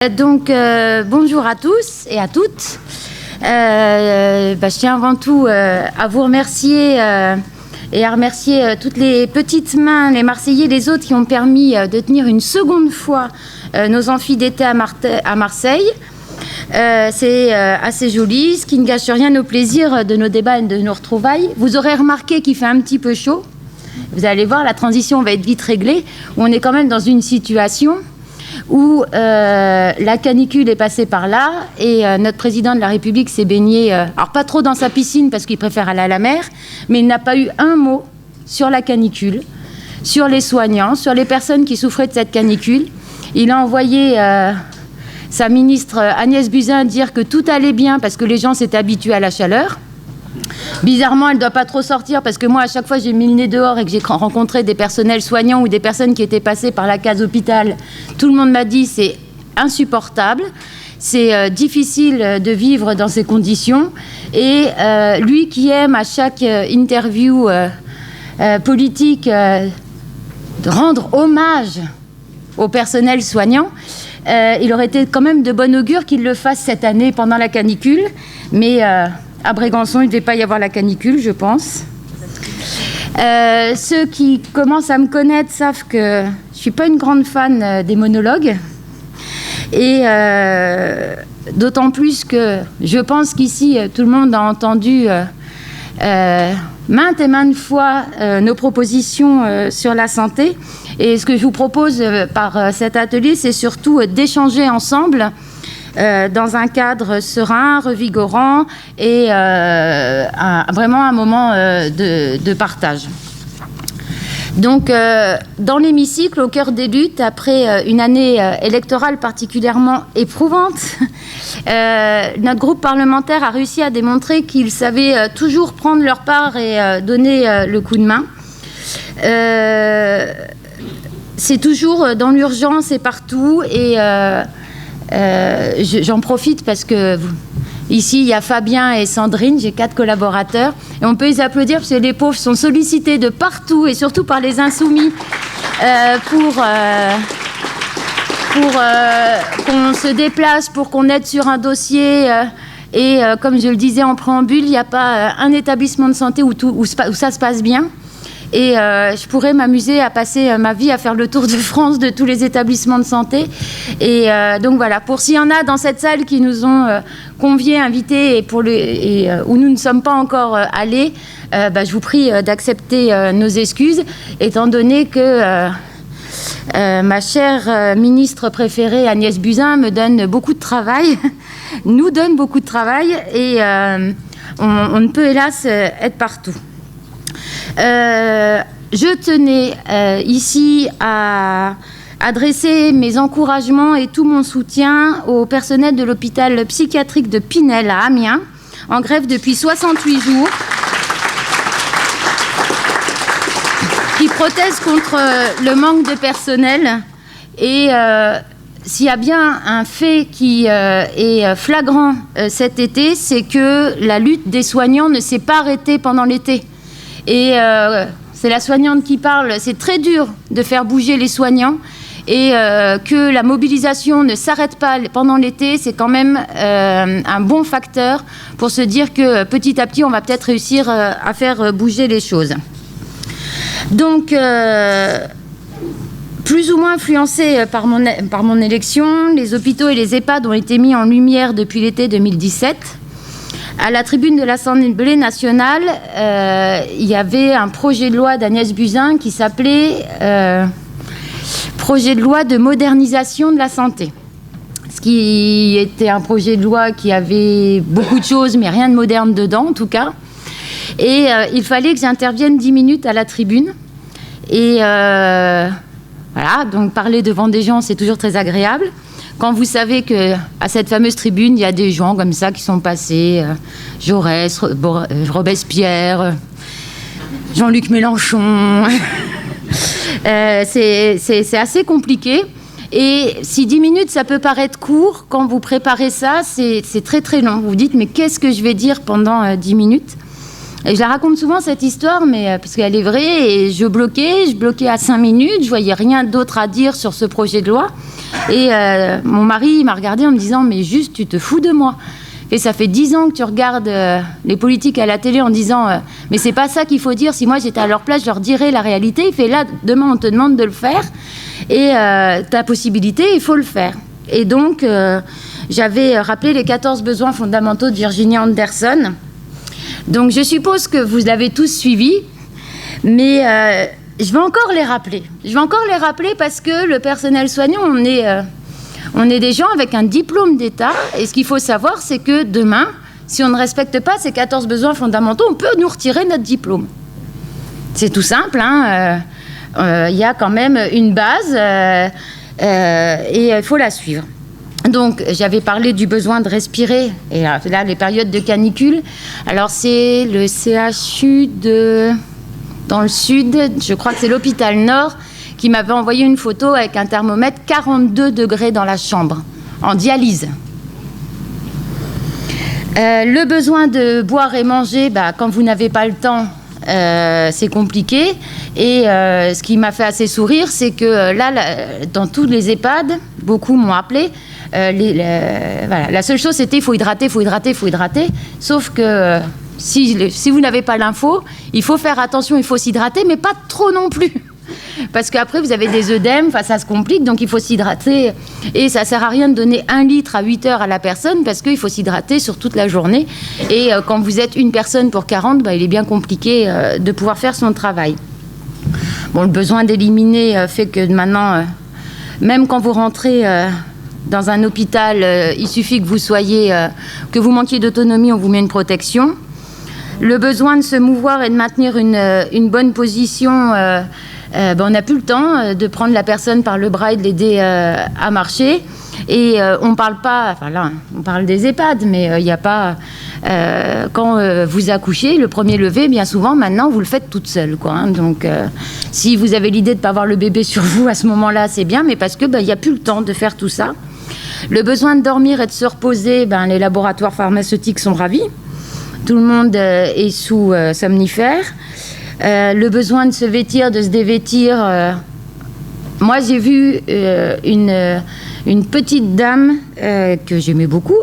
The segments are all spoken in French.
Bonjour à tous et à toutes. Je tiens avant tout à vous remercier et à remercier toutes les petites mains, les Marseillais, les autres qui ont permis de tenir une seconde fois nos amphis d'été à Marseille. C'est assez joli, ce qui ne gâche rien au plaisir de nos débats et de nos retrouvailles. Vous aurez remarqué qu'il fait un petit peu chaud. Vous allez voir, la transition va être vite réglée, où on est quand même dans une situation où la canicule est passée par là et notre président de la République s'est baigné, alors pas trop dans sa piscine parce qu'il préfère aller à la mer, mais il n'a pas eu un mot sur la canicule, sur les soignants, sur les personnes qui souffraient de cette canicule. Il a envoyé sa ministre Agnès Buzyn dire que tout allait bien parce que les gens s'étaient habitués à la chaleur. Bizarrement, elle ne doit pas trop sortir parce que moi, à chaque fois, j'ai mis le nez dehors et que j'ai rencontré des personnels soignants ou des personnes qui étaient passées par la case hôpital. Tout le monde m'a dit c'est insupportable, c'est difficile de vivre dans ces conditions. Et lui qui aime à chaque interview politique rendre hommage au personnel soignant, il aurait été quand même de bon augure qu'il le fasse cette année pendant la canicule. Mais à Brégançon, il ne devait pas y avoir la canicule, je pense. Ceux qui commencent à me connaître savent que je ne suis pas une grande fan des monologues. Et d'autant plus que je pense qu'ici, tout le monde a entendu maintes et maintes fois nos propositions sur la santé. Et ce que je vous propose par cet atelier, c'est surtout d'échanger ensemble dans un cadre serein, revigorant et vraiment un moment de partage. Donc, dans l'hémicycle, au cœur des luttes, après une année électorale particulièrement éprouvante, notre groupe parlementaire a réussi à démontrer qu'ils savaient toujours prendre leur part et donner le coup de main. C'est toujours dans l'urgence et partout, et j'en profite parce que ici il y a Fabien et Sandrine, j'ai 4 collaborateurs et on peut les applaudir parce que les pauvres sont sollicités de partout et surtout par les insoumis pour qu'on se déplace, pour qu'on aide sur un dossier et comme je le disais en préambule, il n'y a pas un établissement de santé où ça se passe bien. Et je pourrais m'amuser à passer ma vie à faire le tour de France de tous les établissements de santé. Et donc voilà, pour s'il y en a dans cette salle qui nous ont conviés, invités et où nous ne sommes pas encore allés, je vous prie d'accepter nos excuses, étant donné que ma chère ministre préférée Agnès Buzyn me donne beaucoup de travail, nous donne beaucoup de travail, et on ne peut hélas être partout. Je tenais ici à adresser mes encouragements et tout mon soutien au personnel de l'hôpital psychiatrique de Pinel à Amiens, en grève depuis 68 jours, qui proteste contre le manque de personnel. Et s'il y a bien un fait qui est flagrant cet été, c'est que la lutte des soignants ne s'est pas arrêtée pendant l'été. Et c'est la soignante qui parle, c'est très dur de faire bouger les soignants et que la mobilisation ne s'arrête pas pendant l'été, c'est quand même un bon facteur pour se dire que petit à petit, on va peut-être réussir à faire bouger les choses. Donc, plus ou moins influencés par mon élection, les hôpitaux et les EHPAD ont été mis en lumière depuis l'été 2017. À la tribune de l'Assemblée nationale, il y avait un projet de loi d'Agnès Buzyn qui s'appelait projet de loi de modernisation de la santé. Ce qui était un projet de loi qui avait beaucoup de choses, mais rien de moderne dedans, en tout cas. Et il fallait que j'intervienne 10 minutes à la tribune. Et voilà, donc parler devant des gens, c'est toujours très agréable. Quand vous savez qu'à cette fameuse tribune, il y a des gens comme ça qui sont passés, Jaurès, Robespierre, Jean-Luc Mélenchon, c'est assez compliqué. Et si 10 minutes, ça peut paraître court, quand vous préparez ça, c'est très très long. Vous vous dites, mais qu'est-ce que je vais dire pendant 10 minutes ? Et je la raconte souvent, cette histoire, mais, parce qu'elle est vraie, et je bloquais à 5 minutes, je voyais rien d'autre à dire sur ce projet de loi. Et mon mari m'a regardé en me disant, mais juste, tu te fous de moi. Et ça fait 10 ans que tu regardes les politiques à la télé en disant mais c'est pas ça qu'il faut dire, si moi j'étais à leur place, je leur dirais la réalité. Il fait là, demain on te demande de le faire, et ta possibilité, il faut le faire. Et donc, j'avais rappelé les 14 besoins fondamentaux de Virginia Anderson. Donc, je suppose que vous l'avez tous suivi, mais je vais encore les rappeler. Je vais encore les rappeler parce que le personnel soignant, on est des gens avec un diplôme d'État. Et ce qu'il faut savoir, c'est que demain, si on ne respecte pas ces 14 besoins fondamentaux, on peut nous retirer notre diplôme. C'est tout simple, hein. Il y a quand même une base et il faut la suivre. Donc, j'avais parlé du besoin de respirer. Et là, les périodes de canicule. Alors, c'est le CHU dans le sud, je crois que c'est l'hôpital Nord, qui m'avait envoyé une photo avec un thermomètre 42 degrés dans la chambre, en dialyse. Le besoin de boire et manger, quand vous n'avez pas le temps, c'est compliqué. Et ce qui m'a fait assez sourire, c'est que là, dans tous les EHPAD, beaucoup m'ont appelé. Voilà, la seule chose, c'était il faut hydrater. Sauf que si vous n'avez pas l'info, il faut faire attention, il faut s'hydrater, mais pas trop non plus. Parce qu'après, vous avez des œdèmes, ça se complique, donc il faut s'hydrater. Et ça ne sert à rien de donner 1 litre à 8 heures à la personne, parce qu'il faut s'hydrater sur toute la journée. Et quand vous êtes une personne pour 40, il est bien compliqué de pouvoir faire son travail. Bon, le besoin d'éliminer fait que maintenant, même quand vous rentrez dans un hôpital, il suffit que vous soyez, que vous manquiez d'autonomie, on vous met une protection. Le besoin de se mouvoir et de maintenir une bonne position, on n'a plus le temps de prendre la personne par le bras et de l'aider à marcher. Et on parle pas, enfin là, on parle des EHPAD, mais il n'y a pas... quand vous accouchez, le premier lever, bien souvent, maintenant, vous le faites toute seule, quoi, hein. Donc, si vous avez l'idée de ne pas avoir le bébé sur vous à ce moment-là, c'est bien, mais parce que il n'y a plus le temps de faire tout ça. Le besoin de dormir et de se reposer, les laboratoires pharmaceutiques sont ravis. Tout le monde est sous somnifère. Le besoin de se vêtir, de se dévêtir. Moi, j'ai vu une petite dame que j'aimais beaucoup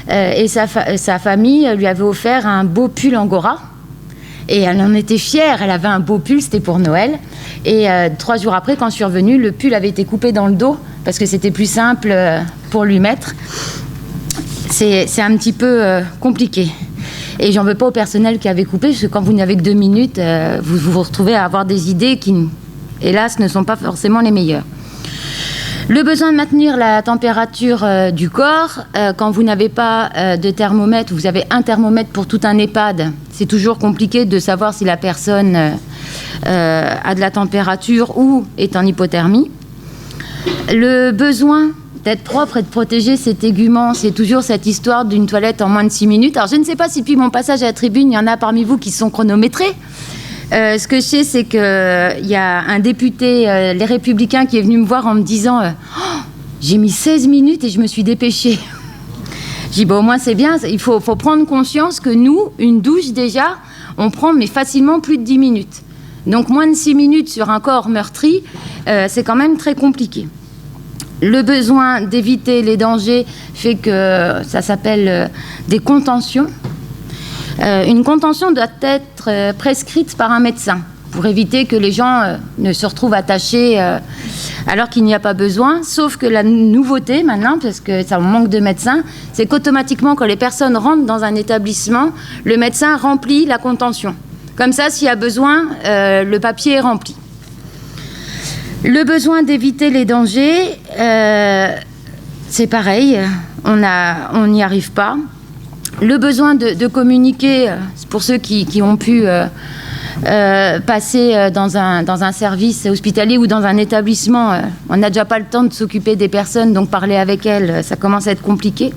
et sa famille lui avait offert un beau pull Angora. Et elle en était fière, elle avait un beau pull, c'était pour Noël. Et 3 jours après, quand je suis revenue, le pull avait été coupé dans le dos parce que c'était plus simple pour lui mettre. C'est un petit peu compliqué. Et j'en veux pas au personnel qui avait coupé, parce que quand vous n'avez que 2 minutes, vous vous retrouvez à avoir des idées qui, hélas, ne sont pas forcément les meilleures. Le besoin de maintenir la température du corps, quand vous n'avez pas de thermomètre, vous avez un thermomètre pour tout un EHPAD, c'est toujours compliqué de savoir si la personne a de la température ou est en hypothermie. Le besoin d'être propre et de protéger ses téguments, c'est toujours cette histoire d'une toilette en moins de 6 minutes. Alors, je ne sais pas si depuis mon passage à la tribune, il y en a parmi vous qui sont chronométrés. Ce que je sais, c'est qu'il y a un député, les Républicains, qui est venu me voir en me disant j'ai mis 16 minutes et je me suis dépêchée. J'ai dit au moins c'est bien, il faut prendre conscience que nous, une douche déjà, on prend mais facilement plus de 10 minutes. Donc moins de 6 minutes sur un corps meurtri, c'est quand même très compliqué. Le besoin d'éviter les dangers fait que ça s'appelle des contentions. Une contention doit être prescrite par un médecin pour éviter que les gens ne se retrouvent attachés alors qu'il n'y a pas besoin. Sauf que la nouveauté maintenant, parce que ça manque de médecins, c'est qu'automatiquement quand les personnes rentrent dans un établissement, le médecin remplit la contention. Comme ça, s'il y a besoin, le papier est rempli. Le besoin d'éviter les dangers, c'est pareil, on n'y arrive pas. Le besoin de communiquer, pour ceux qui ont pu passer dans un service hospitalier ou dans un établissement, on n'a déjà pas le temps de s'occuper des personnes, donc parler avec elles, ça commence à être compliqué.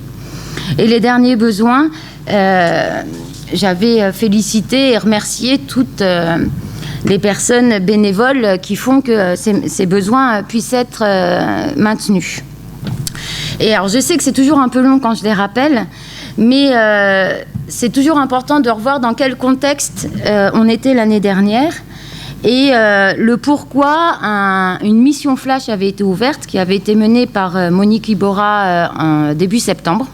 Et les derniers besoins, j'avais félicité et remercié toutes les personnes bénévoles qui font que ces besoins puissent être maintenus. Et alors, je sais que c'est toujours un peu long quand je les rappelle, Mais c'est toujours important de revoir dans quel contexte on était l'année dernière. Et le pourquoi une mission flash avait été ouverte, qui avait été menée par Monique Iborra en début septembre,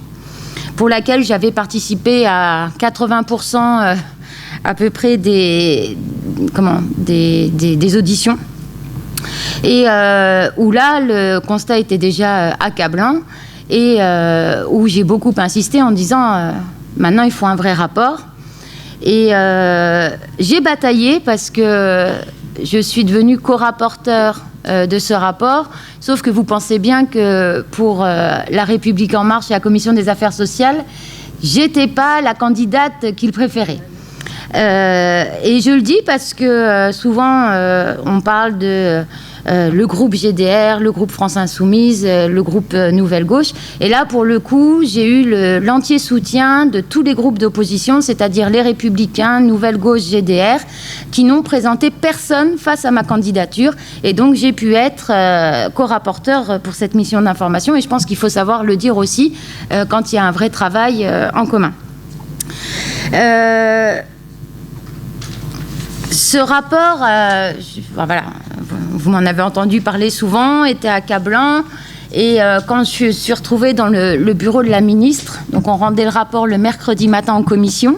pour laquelle j'avais participé à 80% à peu près des auditions. Et où là, le constat était déjà accablant et où j'ai beaucoup insisté en disant maintenant il faut un vrai rapport. Et j'ai bataillé parce que je suis devenue co-rapporteur de ce rapport, sauf que vous pensez bien que pour La République En Marche et la Commission des Affaires sociales, j'étais pas la candidate qu'ils préféraient. Et je le dis parce que souvent on parle de le groupe GDR, le groupe France Insoumise, le groupe Nouvelle Gauche. Et là, pour le coup, j'ai eu l'entier soutien de tous les groupes d'opposition, c'est-à-dire les Républicains, Nouvelle Gauche, GDR, qui n'ont présenté personne face à ma candidature. Et donc, j'ai pu être co-rapporteur pour cette mission d'information. Et je pense qu'il faut savoir le dire aussi quand il y a un vrai travail en commun. Ce rapport, voilà, vous m'en avez entendu parler souvent, était accablant. Et quand je suis retrouvée dans le bureau de la ministre, donc on rendait le rapport le mercredi matin en commission.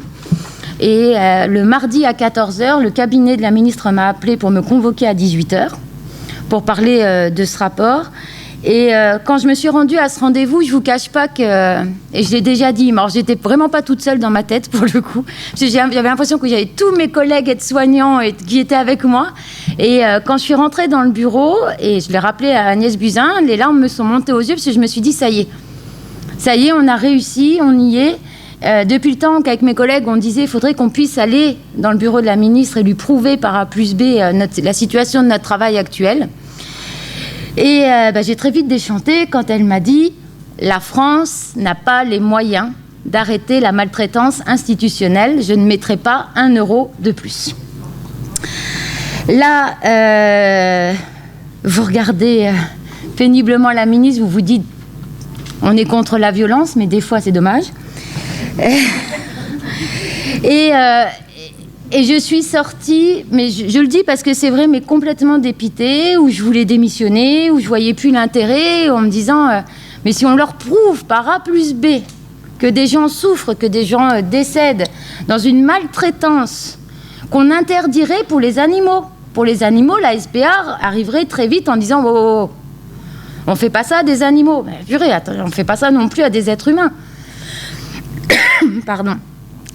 Et le mardi à 14h, le cabinet de la ministre m'a appelé pour me convoquer à 18h pour parler de ce rapport. Et quand je me suis rendue à ce rendez-vous, je vous cache pas que, et je l'ai déjà dit, mais alors j'étais vraiment pas toute seule dans ma tête pour le coup. J'avais l'impression que j'avais tous mes collègues aides-soignants qui étaient avec moi. Et quand je suis rentrée dans le bureau, et je l'ai rappelé à Agnès Buzyn, les larmes me sont montées aux yeux parce que je me suis dit, ça y est, on a réussi, on y est. Depuis le temps qu'avec mes collègues, on disait qu'il faudrait qu'on puisse aller dans le bureau de la ministre et lui prouver par A plus B la situation de notre travail actuel. Et j'ai très vite déchanté quand elle m'a dit « La France n'a pas les moyens d'arrêter la maltraitance institutionnelle. Je ne mettrai pas 1 euro de plus. » Là, vous regardez péniblement la ministre, vous vous dites « On est contre la violence, mais des fois c'est dommage. » Et je suis sortie, mais je le dis parce que c'est vrai, mais complètement dépitée, où je voulais démissionner, où je voyais plus l'intérêt, en me disant mais si on leur prouve par A plus B que des gens souffrent, que des gens décèdent dans une maltraitance qu'on interdirait pour les animaux. Pour les animaux, la SPA arriverait très vite en disant oh, on fait pas ça à des animaux. Mais purée, attends, on fait pas ça non plus à des êtres humains. Pardon.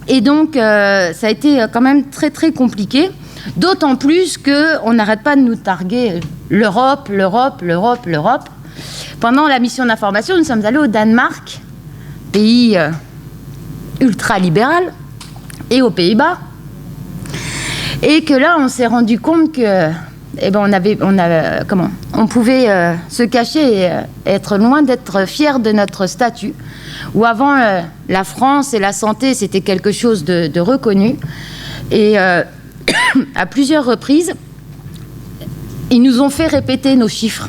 Et donc, ça a été quand même très, très compliqué, d'autant plus qu'on n'arrête pas de nous targuer l'Europe. Pendant la mission d'information, nous sommes allés au Danemark, pays ultra-libéral, et aux Pays-Bas. Et que là, on s'est rendu compte que on pouvait se cacher et être loin d'être fiers de notre statut, où avant la France et la santé c'était quelque chose de reconnu, et à plusieurs reprises ils nous ont fait répéter nos chiffres.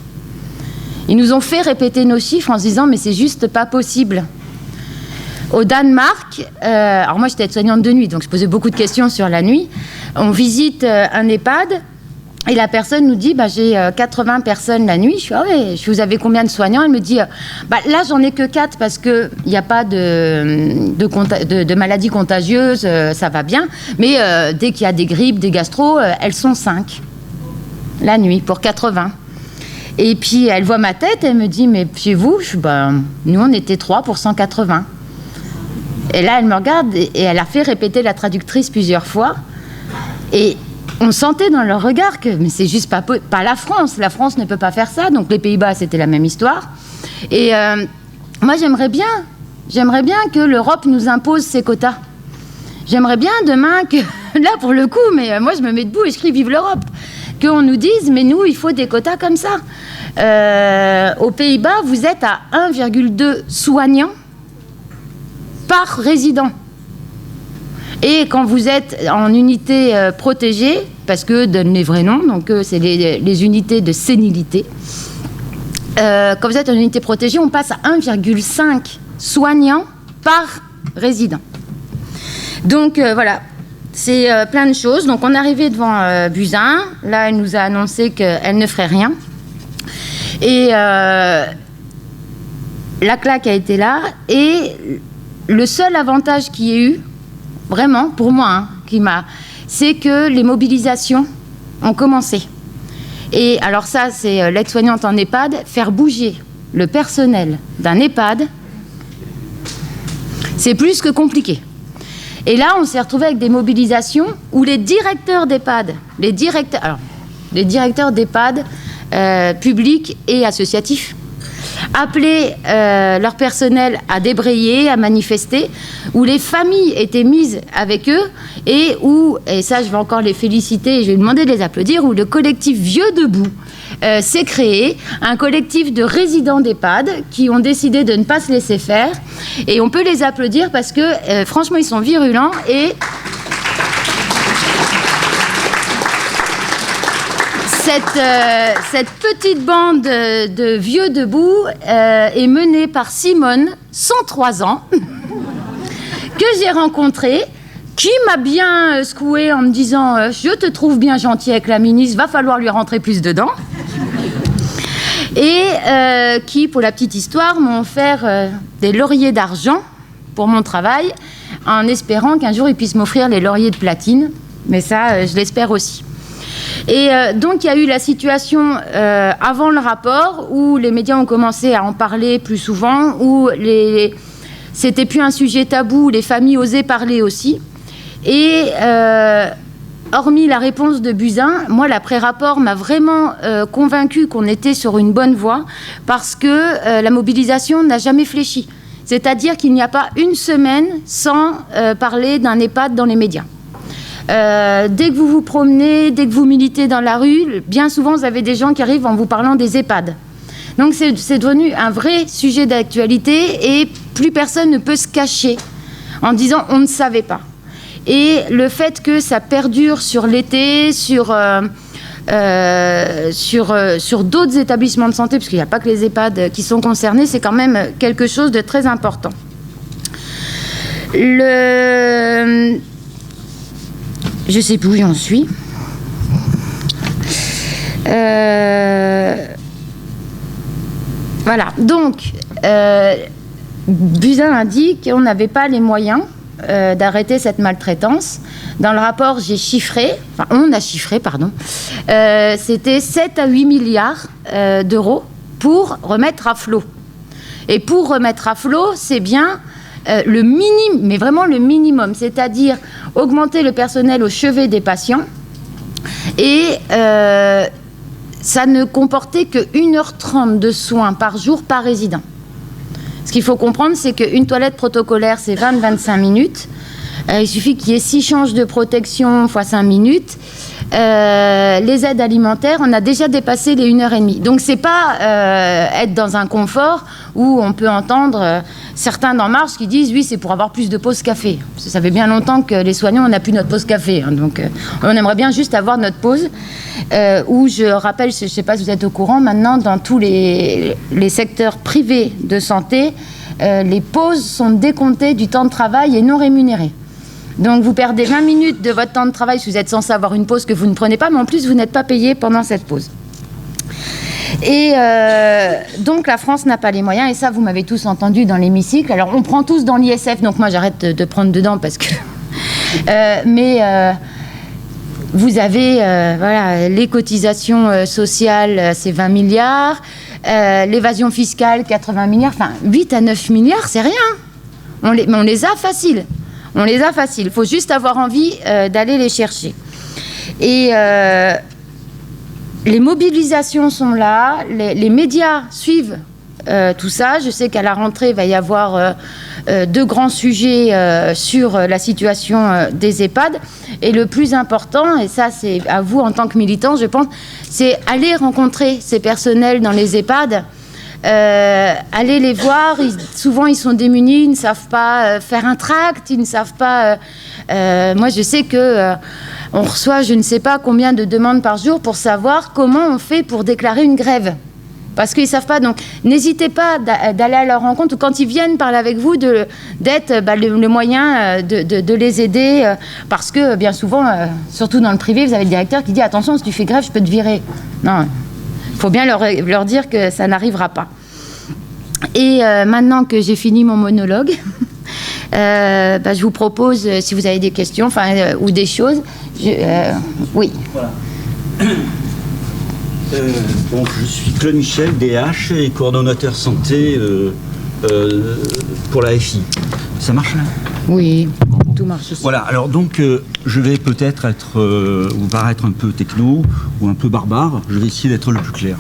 Ils nous ont fait répéter nos chiffres en se disant mais c'est juste pas possible. Au Danemark, alors moi j'étais aide-soignante de nuit, donc je posais beaucoup de questions sur la nuit. On visite un EHPAD et la personne nous dit j'ai 80 personnes la nuit. Je suis ah ouais, vous avez combien de soignants? Elle me dit là j'en ai que 4 parce que il n'y a pas de maladies contagieuses, ça va bien. Mais dès qu'il y a des grippes, des gastro, elles sont 5 la nuit pour 80. Et puis elle voit ma tête, elle me dit mais chez vous, nous on était 3 pour 180. Et là elle me regarde et elle a fait répéter la traductrice plusieurs fois. Et on sentait dans leur regard que mais c'est juste pas la France. La France ne peut pas faire ça. Donc les Pays-Bas, c'était la même histoire. Et moi, j'aimerais bien que l'Europe nous impose ses quotas. J'aimerais bien demain que, là pour le coup, mais moi je me mets debout et je crie vive l'Europe, qu'on nous dise mais nous, il faut des quotas comme ça. Aux Pays-Bas, vous êtes à 1,2 soignants par résident. Et quand vous êtes en unité protégée, parce que donne les vrais noms, donc c'est les unités de sénilité, quand vous êtes en unité protégée, on passe à 1,5 soignants par résidents. Donc voilà, c'est plein de choses. Donc on est arrivé devant Buzyn. Là, elle nous a annoncé qu'elle ne ferait rien. Et la claque a été là. Et le seul avantage qu'il y ait eu, vraiment, pour moi, c'est que les mobilisations ont commencé. Et alors ça, c'est l'aide-soignante en EHPAD, faire bouger le personnel d'un EHPAD, c'est plus que compliqué. Et là, on s'est retrouvé avec des mobilisations où les directeurs d'EHPAD, les directeurs d'EHPAD publics et associatifs, appelaient leur personnel à débrayer, à manifester, où les familles étaient mises avec eux et ça je vais encore les féliciter et je vais demander de les applaudir, où le collectif Vieux Debout s'est créé, un collectif de résidents d'EHPAD qui ont décidé de ne pas se laisser faire, et on peut les applaudir parce que franchement ils sont virulents. Et cette petite bande de vieux debout est menée par Simone, 103 ans, que j'ai rencontrée, qui m'a bien secouée en me disant « Je te trouve bien gentil avec la ministre, va falloir lui rentrer plus dedans ». Et qui, pour la petite histoire, m'ont offert des lauriers d'argent pour mon travail, en espérant qu'un jour ils puissent m'offrir les lauriers de platine. Mais ça, je l'espère aussi. Et donc, il y a eu la situation avant le rapport où les médias ont commencé à en parler plus souvent, où c'était plus un sujet tabou, où les familles osaient parler aussi. Et hormis la réponse de Buzyn, moi, l'après-rapport m'a vraiment convaincue qu'on était sur une bonne voie, parce que la mobilisation n'a jamais fléchi. C'est-à-dire qu'il n'y a pas une semaine sans parler d'un EHPAD dans les médias. Dès que vous vous promenez, dès que vous militez dans la rue, bien souvent vous avez des gens qui arrivent en vous parlant des EHPAD. Donc c'est devenu un vrai sujet d'actualité et plus personne ne peut se cacher en disant on ne savait pas. Et le fait que ça perdure sur l'été, sur d'autres établissements de santé, parce qu'il n'y a pas que les EHPAD qui sont concernés, c'est quand même quelque chose de très important. Je ne sais plus où j'en suis. Voilà. Donc, Buzyn a dit qu'on n'avait pas les moyens d'arrêter cette maltraitance. Dans le rapport, on a chiffré, c'était 7 à 8 milliards d'euros pour remettre à flot. Et pour remettre à flot, c'est bien le minimum, mais vraiment le minimum, c'est-à-dire augmenter le personnel au chevet des patients. Et ça ne comportait que 1h30 de soins par jour par résident. Ce qu'il faut comprendre, c'est qu'une toilette protocolaire, c'est 20-25 minutes. Il suffit qu'il y ait 6 changes de protection fois 5 minutes. Les aides alimentaires, on a déjà dépassé les 1h30. Donc, c'est pas être dans un confort où on peut entendre certains d'En Marche qui disent « Oui, c'est pour avoir plus de pauses café ». Ça fait bien longtemps que les soignants, on n'a plus notre pause café. Hein, donc, on aimerait bien juste avoir notre pause. Où je rappelle, je ne sais pas si vous êtes au courant, maintenant, dans tous les secteurs privés de santé, les pauses sont décomptées du temps de travail et non rémunérées. Donc, vous perdez 20 minutes de votre temps de travail si vous êtes censé avoir une pause que vous ne prenez pas, mais en plus, vous n'êtes pas payé pendant cette pause. Et donc, la France n'a pas les moyens, et ça, vous m'avez tous entendu dans l'hémicycle. Alors, on prend tous dans l'ISF, donc moi, j'arrête de prendre dedans parce que... vous avez les cotisations sociales, c'est 20 milliards, l'évasion fiscale, 80 milliards, enfin, 8 à 9 milliards, c'est rien. Mais on les a faciles. On les a faciles. Il faut juste avoir envie d'aller les chercher. Et les mobilisations sont là, les médias suivent tout ça. Je sais qu'à la rentrée, il va y avoir 2 grands sujets sur la situation des EHPAD. Et le plus important, et ça c'est à vous en tant que militants, je pense, c'est aller rencontrer ces personnels dans les EHPAD. Allez les voir, souvent ils sont démunis, ils ne savent pas faire un tract, ils ne savent pas... moi je sais que on reçoit je ne sais pas combien de demandes par jour pour savoir comment on fait pour déclarer une grève. parce qu'ils ne savent pas. Donc, n'hésitez pas d'aller à leur rencontre ou quand ils viennent parler avec vous, d'être le moyen de les aider. Parce que bien souvent, surtout dans le privé, vous avez le directeur qui dit « Attention, si tu fais grève, je peux te virer ». Non, il faut bien leur dire que ça n'arrivera pas. Et maintenant que j'ai fini mon monologue, je vous propose, si vous avez des questions ou des choses, oui. Voilà. Je suis Claude Michel, DH et coordonnateur santé pour la FI. Ça marche là ? Oui, tout marche ici. Voilà, alors donc je vais peut-être vous paraître un peu techno ou un peu barbare. Je vais essayer d'être le plus clair.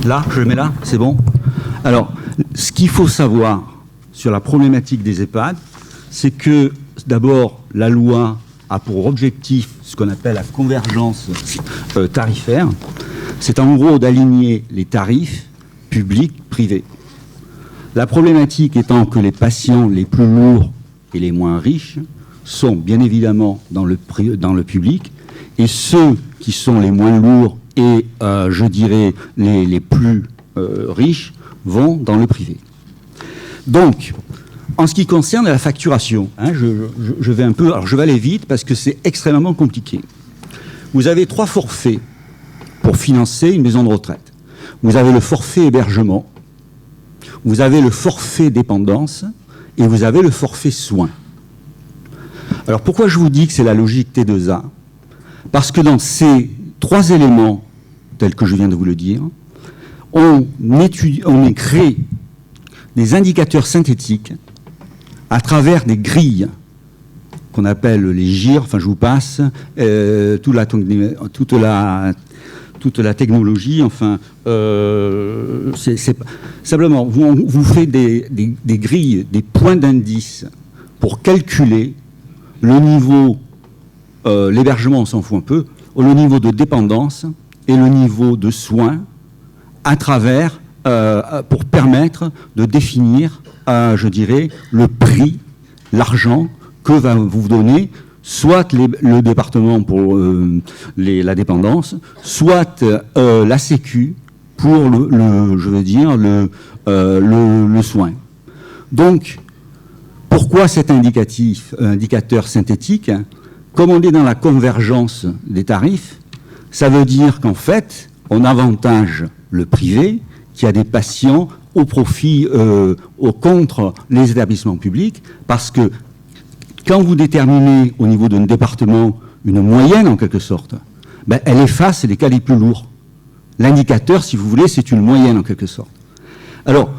Là, je le mets là, c'est bon ? Alors, ce qu'il faut savoir sur la problématique des EHPAD, c'est que d'abord, la loi a pour objectif ce qu'on appelle la convergence tarifaire. C'est en gros d'aligner les tarifs publics, privés. La problématique étant que les patients les plus lourds et les moins riches sont bien évidemment dans le public, et ceux qui sont les moins lourds et, je dirais, les plus riches vont dans le privé. Donc, en ce qui concerne la facturation, je vais un peu, alors je vais aller vite parce que c'est extrêmement compliqué. Vous avez 3 forfaits pour financer une maison de retraite. Vous avez le forfait hébergement, vous avez le forfait dépendance et vous avez le forfait soins. Alors pourquoi je vous dis que c'est la logique T2A ? Parce que dans ces 3 éléments, tels que je viens de vous le dire, on crée des indicateurs synthétiques à travers des grilles qu'on appelle les GIR, je vous passe, toute la technologie, c'est simplement, vous faites des grilles, des points d'indice pour calculer le niveau, l'hébergement on s'en fout un peu, le niveau de dépendance et le niveau de soins à travers, pour permettre de définir, je dirais, le prix, l'argent que va vous donner soit le département pour la dépendance, soit la Sécu pour le soin. Donc, pourquoi cet indicateur synthétique ? Comme on est dans la convergence des tarifs, ça veut dire qu'en fait, on avantage le privé qui a des patients au profit, contre les établissements publics, parce que quand vous déterminez au niveau d'un département une moyenne en quelque sorte, elle efface les cas les plus lourds. L'indicateur, si vous voulez, c'est une moyenne en quelque sorte. Alors,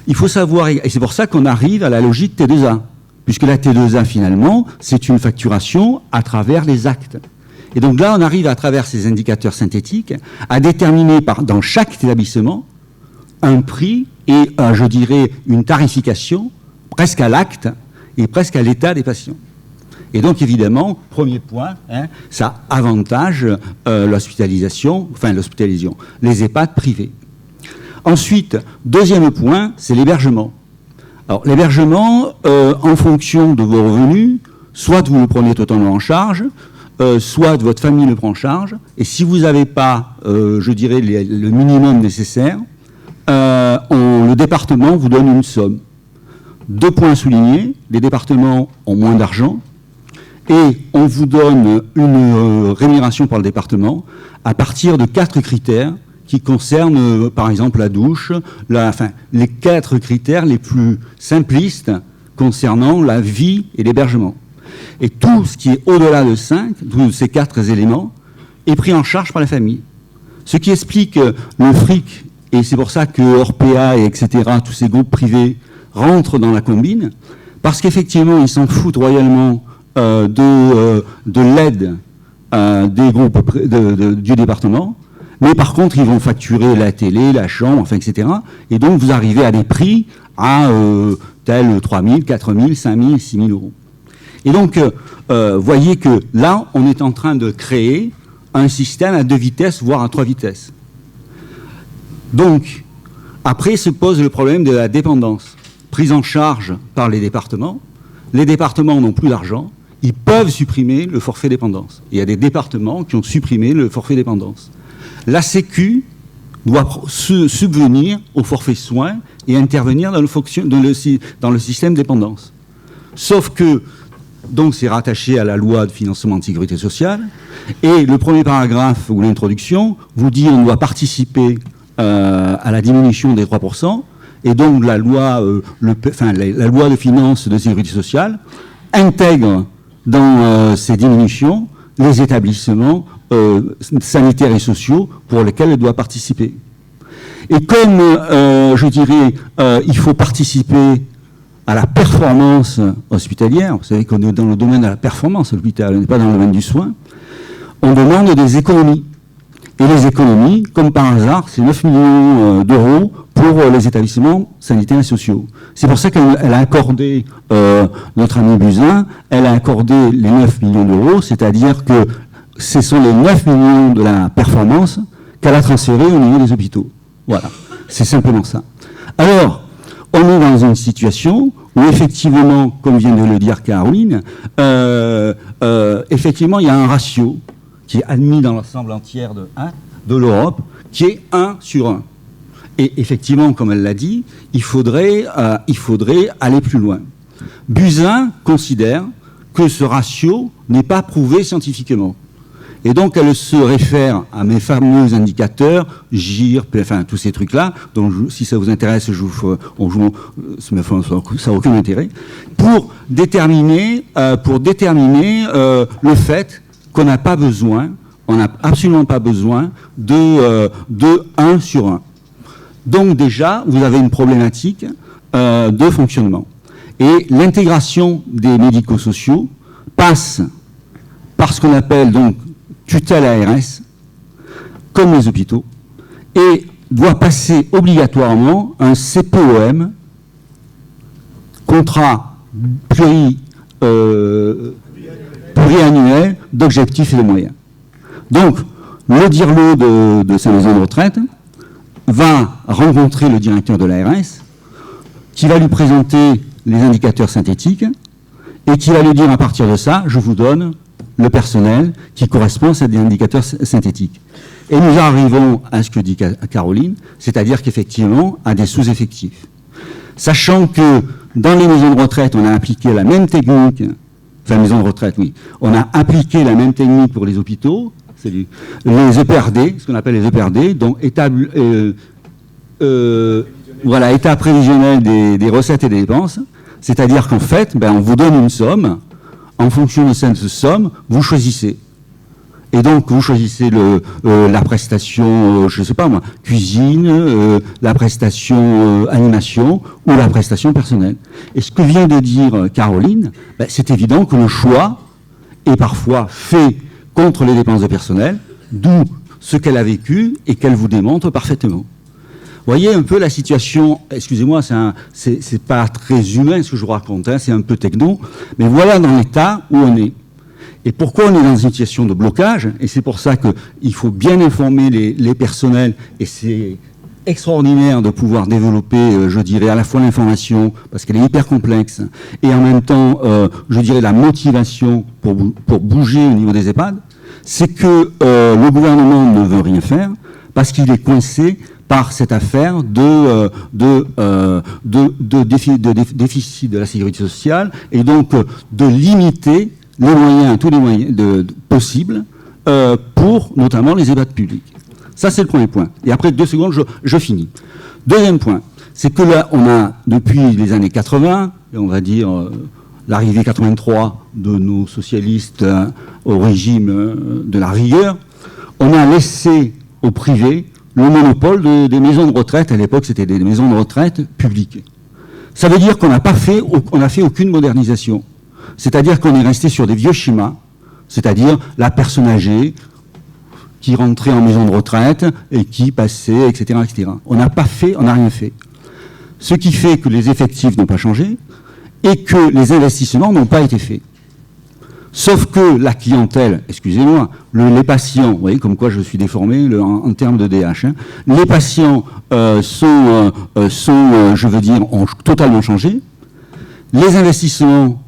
il faut savoir, et c'est pour ça qu'on arrive à la logique T2A, puisque la T2A finalement, c'est une facturation à travers les actes. Et donc là, on arrive à travers ces indicateurs synthétiques à déterminer dans chaque établissement un prix et, je dirais, une tarification presque à l'acte et presque à l'état des patients. Et donc, évidemment, premier point, ça avantage l'hospitalisation, les EHPAD privés. Ensuite, deuxième point, c'est l'hébergement. Alors, l'hébergement, en fonction de vos revenus, soit vous le prenez totalement en charge, soit votre famille le prend en charge, et si vous n'avez pas, je dirais, le minimum nécessaire, le département vous donne une somme. 2 points soulignés, les départements ont moins d'argent, et on vous donne une rémunération par le département à partir de 4 critères qui concernent, par exemple, la douche, les 4 critères les plus simplistes concernant la vie et l'hébergement. Et tout ce qui est au-delà de 5, de ces 4 éléments, est pris en charge par la famille. Ce qui explique le fric, et c'est pour ça que Orpea, et etc., tous ces groupes privés rentrent dans la combine, parce qu'effectivement, ils s'en foutent royalement de l'aide des groupes du département, mais par contre, ils vont facturer la télé, la chambre, etc. Et donc, vous arrivez à des prix à 3 000, 4 000, 5 000, 6 000 euros. Et donc, voyez que là, on est en train de créer un système à 2 vitesses, voire à 3 vitesses. Donc, après se pose le problème de la dépendance, prise en charge par les départements. Les départements n'ont plus d'argent, ils peuvent supprimer le forfait dépendance. Il y a des départements qui ont supprimé le forfait dépendance. La Sécu doit subvenir au forfait soins et intervenir dans le système dépendance. Sauf que, donc c'est rattaché à la loi de financement de sécurité sociale, et le premier paragraphe ou l'introduction vous dit on doit participer à la diminution des 3%, et donc la loi de finances de sécurité sociale intègre dans ces diminutions les établissements sanitaires et sociaux pour lesquels elle doit participer. Et comme, je dirais, il faut participer à la performance hospitalière, vous savez qu'on est dans le domaine de la performance hospitalière, on n'est pas dans le domaine du soin, on demande des économies. Et les économies, comme par hasard, c'est 9 millions d'euros pour les établissements sanitaires et sociaux. C'est pour ça qu'elle a accordé, notre ami Buzyn, elle a accordé les 9 millions d'euros, c'est-à-dire que ce sont les 9 millions de la performance qu'elle a transférés au niveau des hôpitaux. Voilà, c'est simplement ça. Alors, on est dans une situation où effectivement, comme vient de le dire Caroline, effectivement, il y a un ratio qui est admis dans l'ensemble entière de l'Europe, qui est 1 sur 1. Et effectivement, comme elle l'a dit, il faudrait aller plus loin. Buzyn considère que ce ratio n'est pas prouvé scientifiquement. Et donc, elle se réfère à mes fameux indicateurs, GIRP, enfin, tous ces trucs-là, donc si ça vous intéresse, ça n'a aucun intérêt, pour déterminer le fait qu'on n'a pas besoin, on n'a absolument pas besoin de 1 sur 1. Donc déjà, vous avez une problématique de fonctionnement. Et l'intégration des médico-sociaux passe par ce qu'on appelle donc tutelle ARS, comme les hôpitaux, et doit passer obligatoirement un CPOM, contrat pluriannuel d'objectifs et de moyens. Donc, le DIRLO de ces maisons de retraite va rencontrer le directeur de l'ARS, qui va lui présenter les indicateurs synthétiques, et qui va lui dire à partir de ça, je vous donne le personnel qui correspond à ces indicateurs synthétiques. Et nous arrivons à ce que dit Caroline, c'est-à-dire qu'effectivement, à des sous-effectifs. Sachant que dans les maisons de retraite, on a appliqué la même technique, enfin maisons de retraite, oui, on a appliqué la même technique pour les hôpitaux, c'est les EPRD, ce qu'on appelle les EPRD, donc état prévisionnel des recettes et des dépenses, c'est-à-dire qu'en fait, on vous donne une somme, en fonction de cette somme, vous choisissez. Et donc, vous choisissez la prestation, je ne sais pas moi, cuisine, la prestation animation ou la prestation personnelle. Et ce que vient de dire Caroline, c'est évident que le choix est parfois fait contre les dépenses de personnel, d'où ce qu'elle a vécu et qu'elle vous démontre parfaitement. Vous voyez un peu la situation, excusez-moi, c'est pas très humain ce que je vous raconte, c'est un peu techno, mais voilà dans l'état où on est. Et pourquoi on est dans une situation de blocage? Et c'est pour ça qu'il faut bien informer les personnels, et c'est extraordinaire de pouvoir développer, je dirais, à la fois l'information, parce qu'elle est hyper complexe, et en même temps, je dirais, la motivation pour bouger au niveau des EHPAD, c'est que le gouvernement ne veut rien faire, parce qu'il est coincé par cette affaire de déficit de la sécurité sociale, et donc de limiter les moyens, tous les moyens possibles, pour notamment les EHPAD publics. Ça, c'est le premier point. Et après 2 secondes, je finis. Deuxième point, c'est que là, on a, depuis les années 80, et on va dire l'arrivée 83 de nos socialistes au régime de la rigueur, on a laissé au privé le monopole des maisons de retraite. À l'époque, c'était des maisons de retraite publiques. Ça veut dire qu'on n'a fait aucune modernisation. C'est-à-dire qu'on est resté sur des vieux schémas, c'est-à-dire la personne âgée qui rentrait en maison de retraite et qui passait, etc., etc. On n'a rien fait. Ce qui fait que les effectifs n'ont pas changé et que les investissements n'ont pas été faits. Sauf que la clientèle, excusez-moi, les patients, vous voyez comme quoi je suis déformé en termes de DH, les patients ont totalement changé, les investissements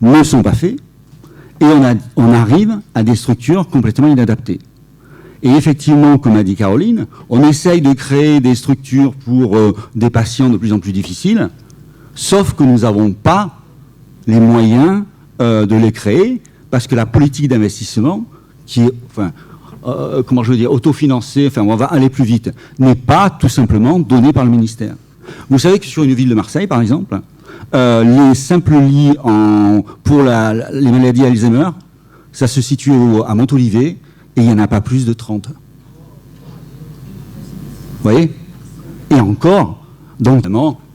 ne sont pas faits, et on arrive à des structures complètement inadaptées. Et effectivement, comme a dit Caroline, on essaye de créer des structures pour des patients de plus en plus difficiles, sauf que nous n'avons pas les moyens de les créer, parce que la politique d'investissement, qui est, comment je veux dire, autofinancée, on va aller plus vite, n'est pas tout simplement donnée par le ministère. Vous savez que sur une ville de Marseille, par exemple, les simples lits pour les maladies Alzheimer, ça se situe à Montolivet, et il n'y en a pas plus de 30. Vous voyez? Et encore, donc,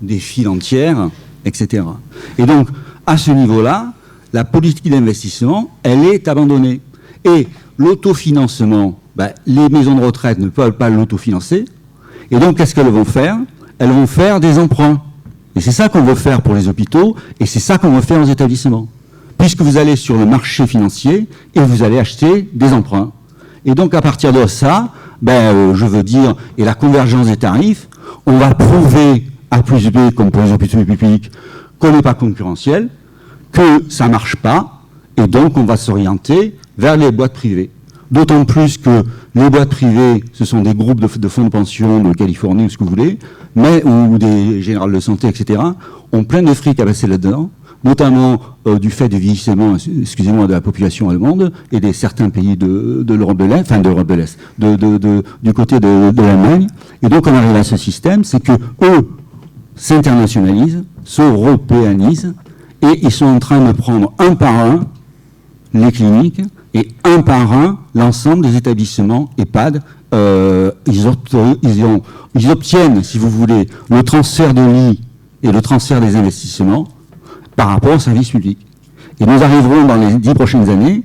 des files entières, etc. Et donc, à ce niveau-là, la politique d'investissement, elle est abandonnée. Et l'autofinancement, les maisons de retraite ne peuvent pas l'autofinancer. Et donc, qu'est-ce qu'elles vont faire? Elles vont faire des emprunts. Et c'est ça qu'on veut faire pour les hôpitaux, et c'est ça qu'on veut faire aux établissements. Puisque vous allez sur le marché financier et vous allez acheter des emprunts. Et donc, à partir de ça, je veux dire, et la convergence des tarifs, on va prouver A plus B, comme pour les hôpitaux publics, qu'on n'est pas concurrentiel, que ça ne marche pas, et donc on va s'orienter vers les boîtes privées. D'autant plus que les boîtes privées, ce sont des groupes de fonds de pension de Californie ou ce que vous voulez, ou des générales de santé, etc., ont plein de fric à passer là-dedans, notamment du fait du vieillissement, de la population allemande et des certains pays de l'Europe de l'Est, du côté de l'Allemagne. Et donc on arrive à ce système, c'est que eux s'internationalisent, s'européanisent, et ils sont en train de prendre un par un les cliniques et un par un l'ensemble des établissements EHPAD. Ils obtiennent, si vous voulez, le transfert de lits et le transfert des investissements par rapport au service public. Et nous arriverons dans les 10 prochaines années,